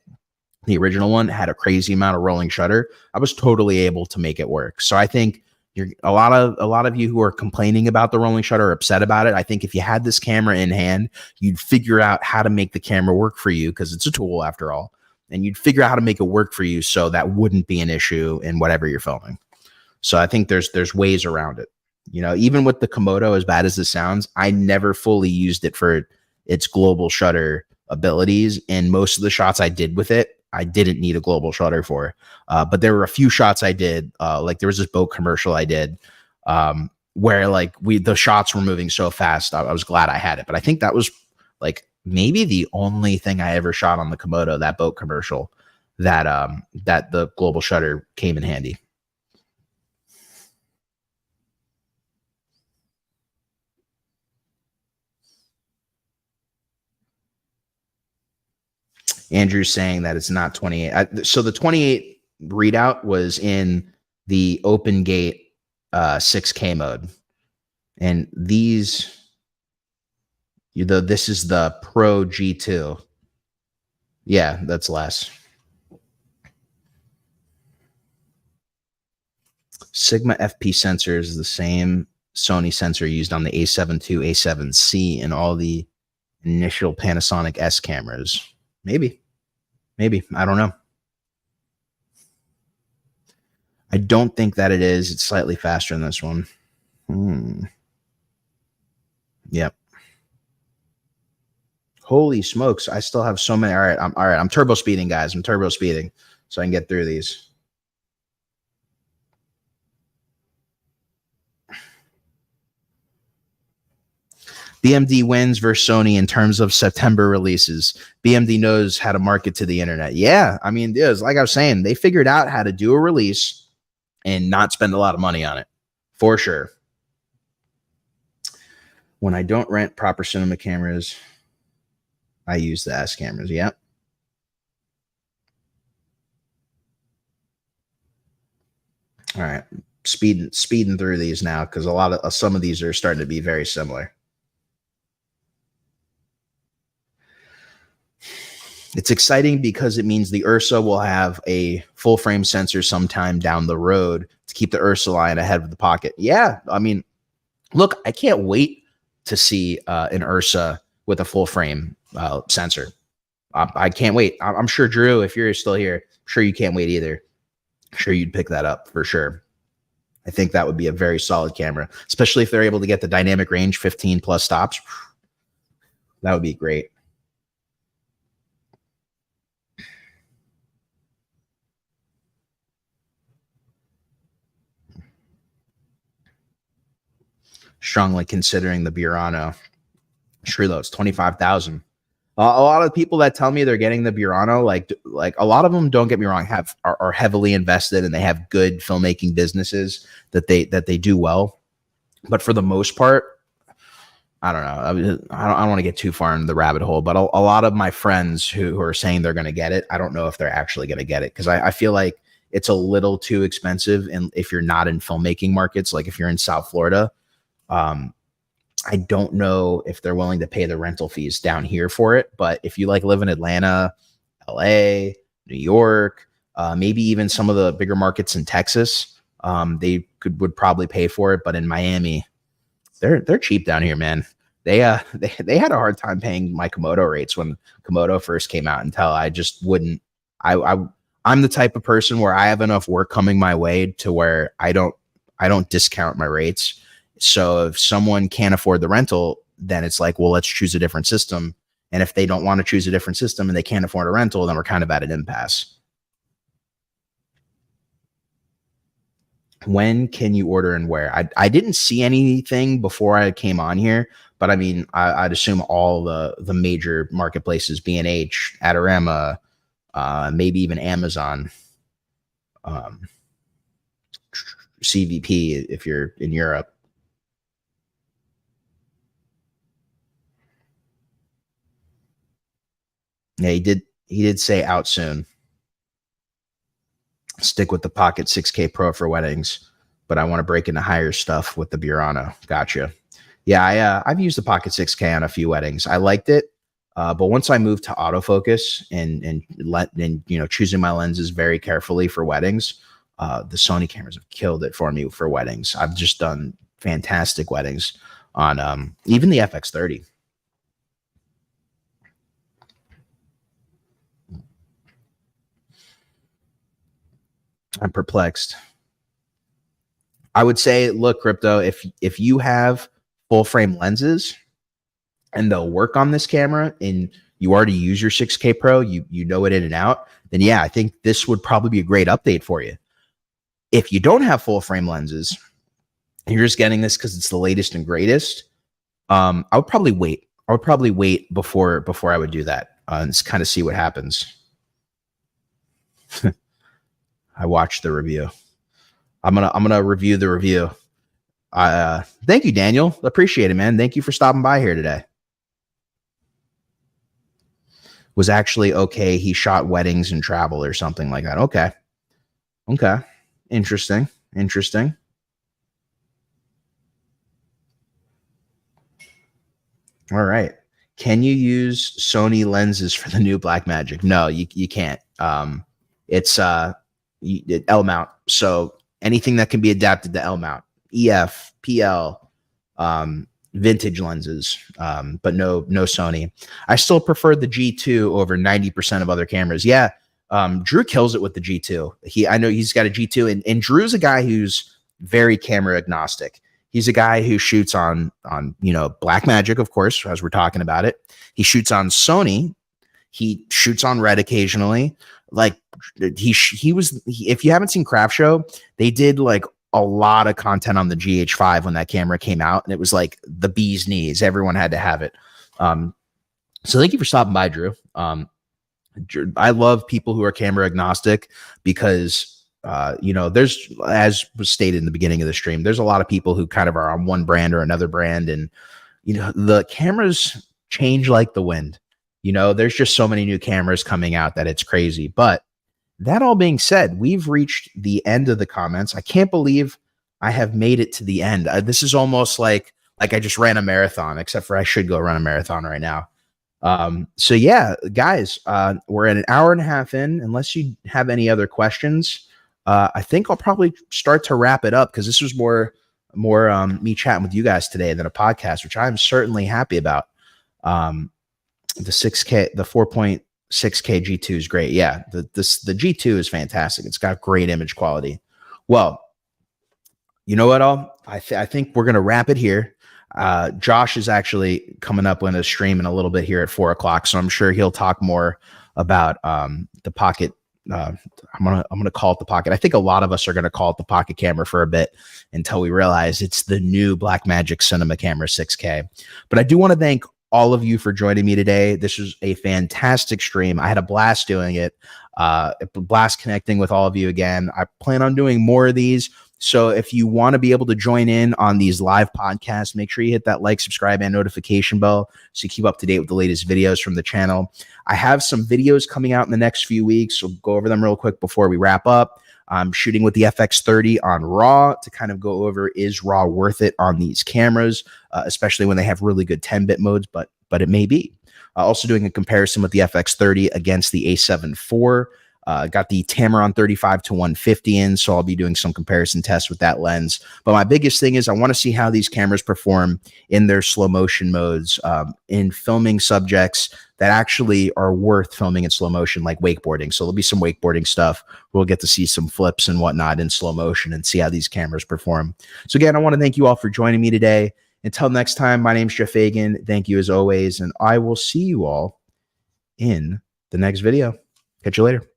the original one had a crazy amount of rolling shutter, I was totally able to make it work. So I think a lot of you who are complaining about the rolling shutter are upset about it. I think if you had this camera in hand, you'd figure out how to make the camera work for you because it's a tool after all. And you'd figure out how to make it work for you so that wouldn't be an issue in whatever you're filming. So I think there's ways around it. Even with the Komodo, as bad as this sounds, I never fully used it for its global shutter abilities. And most of the shots I did with it, I didn't need a global shutter for. But there were a few shots I did, like there was this boat commercial I did where the shots were moving so fast. I was glad I had it. But I think that was like maybe the only thing I ever shot on the Komodo, that boat commercial, that the global shutter came in handy. Andrew's saying that it's not 28. So the 28 readout was in the open gate 6K mode. And this is the Pro G2. Yeah, that's less. Sigma FP sensor is the same Sony sensor used on the A7 II, A7C, and all the initial Panasonic S cameras. Maybe. I don't know. I don't think that it is. It's slightly faster than this one. Yep. Holy smokes. I still have so many. All right. I'm turbo speeding, guys. I'm turbo speeding so I can get through these. BMD wins versus Sony in terms of September releases. BMD knows how to market to the internet. Yeah, I mean, like I was saying, they figured out how to do a release and not spend a lot of money on it, for sure. When I don't rent proper cinema cameras, I use the S cameras. Yep. All right, speeding through these now because some of these are starting to be very similar. It's exciting because it means the Ursa will have a full frame sensor sometime down the road to keep the Ursa line ahead of the pocket. Yeah, I mean, look, I can't wait to see an Ursa with a full frame sensor. I can't wait. I'm sure, Drew, if you're still here, I'm sure you can't wait either. I'm sure you'd pick that up for sure. I think that would be a very solid camera, especially if they're able to get the dynamic range 15 plus stops. That would be great. Strongly considering the Burano. Sure, though, it's 25,000. A lot of people that tell me they're getting the Burano, like a lot of them, don't get me wrong, are heavily invested and they have good filmmaking businesses that they do well. But for the most part, I don't know. I don't want to get too far into the rabbit hole, but a lot of my friends who are saying they're going to get it, I don't know if they're actually going to get it because I feel like it's a little too expensive. And if you're not in filmmaking markets, like if you're in South Florida, I don't know if they're willing to pay the rental fees down here for it. But if you like live in Atlanta, LA, New York, maybe even some of the bigger markets in Texas, they would probably pay for it. But in Miami, they're cheap down here, man. They had a hard time paying my Komodo rates when Komodo first came out until I just wouldn't. I'm the type of person where I have enough work coming my way to where I don't discount my rates. So if someone can't afford the rental, then it's like, well, let's choose a different system. And if they don't want to choose a different system and they can't afford a rental, then we're kind of at an impasse. When can you order and where? I didn't see anything before I came on here, but I mean, I'd assume all the major marketplaces, B&H, Adorama, maybe even Amazon, CVP if you're in Europe. Yeah, he did say out soon. Stick with the Pocket 6K Pro for weddings, but I want to break into higher stuff with the Burano. Gotcha. Yeah, I've used the Pocket 6K on a few weddings. I liked it, but once I moved to autofocus and choosing my lenses very carefully for weddings, the Sony cameras have killed it for me for weddings. I've just done fantastic weddings on even the FX30. I'm perplexed. I would say, look, Crypto, if you have full frame lenses and they'll work on this camera and you already use your 6K Pro, you know it in and out, then yeah, I think this would probably be a great update for you. If you don't have full frame lenses and you're just getting this because it's the latest and greatest, I would probably wait. I would probably wait before I would do that and just kind of see what happens. I watched the review. I'm gonna review the review. Thank you, Daniel. Appreciate it, man. Thank you for stopping by here today. Was actually okay. He shot weddings and travel or something like that. Okay. Okay. Interesting. Interesting. All right. Can you use Sony lenses for the new Blackmagic? No, you can't. It's L mount. So anything that can be adapted to L mount, EF, PL, vintage lenses, but no Sony. I still prefer the G2 over 90% of other cameras. Yeah. Drew kills it with the G2. I know he's got a G2 and Drew's a guy who's very camera agnostic. He's a guy who shoots on Blackmagic, of course, as we're talking about it. He shoots on Sony. He shoots on Red occasionally. Like if you haven't seen Craft Show, they did like a lot of content on the GH5 when that camera came out, and it was like the bee's knees. Everyone had to have it. So thank you for stopping by, Drew. I love people who are camera agnostic because there's, as was stated in the beginning of the stream, there's a lot of people who kind of are on one brand or another brand, and the cameras change like the wind. There's just so many new cameras coming out that it's crazy. But that all being said, we've reached the end of the comments. I can't believe I have made it to the end. This is almost like I just ran a marathon, except for I should go run a marathon right now. So yeah, guys, we're at an hour and a half in. Unless you have any other questions, I think I'll probably start to wrap it up, because this was more me chatting with you guys today than a podcast, which I'm certainly happy about. The 6K, the 4.6K G2 is great. Yeah, the G2 is fantastic. It's got great image quality. Well, you know what, I think we're gonna wrap it here. Josh is actually coming up on a stream in a little bit here at 4 o'clock, so I'm sure he'll talk more about the Pocket. I'm gonna call it the Pocket. I think a lot of us are gonna call it the Pocket camera for a bit, until we realize it's the new Blackmagic Cinema Camera 6K. But I do want to thank all of you for joining me today. This was a fantastic stream. I had a blast doing it. A blast connecting with all of you again. I plan on doing more of these. So if you want to be able to join in on these live podcasts, make sure you hit that like, subscribe, and notification bell so you keep up to date with the latest videos from the channel. I have some videos coming out in the next few weeks, so go over them real quick before we wrap up. I'm shooting with the FX30 on RAW to kind of go over, is RAW worth it on these cameras, especially when they have really good 10-bit modes, but it may be. Also doing a comparison with the FX30 against the A7 IV. Got the Tamron 35 to 150 in, so I'll be doing some comparison tests with that lens. But my biggest thing is I want to see how these cameras perform in their slow motion modes, in filming subjects that actually are worth filming in slow motion, like wakeboarding. So there'll be some wakeboarding stuff. We'll get to see some flips and whatnot in slow motion and see how these cameras perform. So again, I want to thank you all for joining me today. Until next time, my name's Jeff Fagan. Thank you as always, and I will see you all in the next video. Catch you later.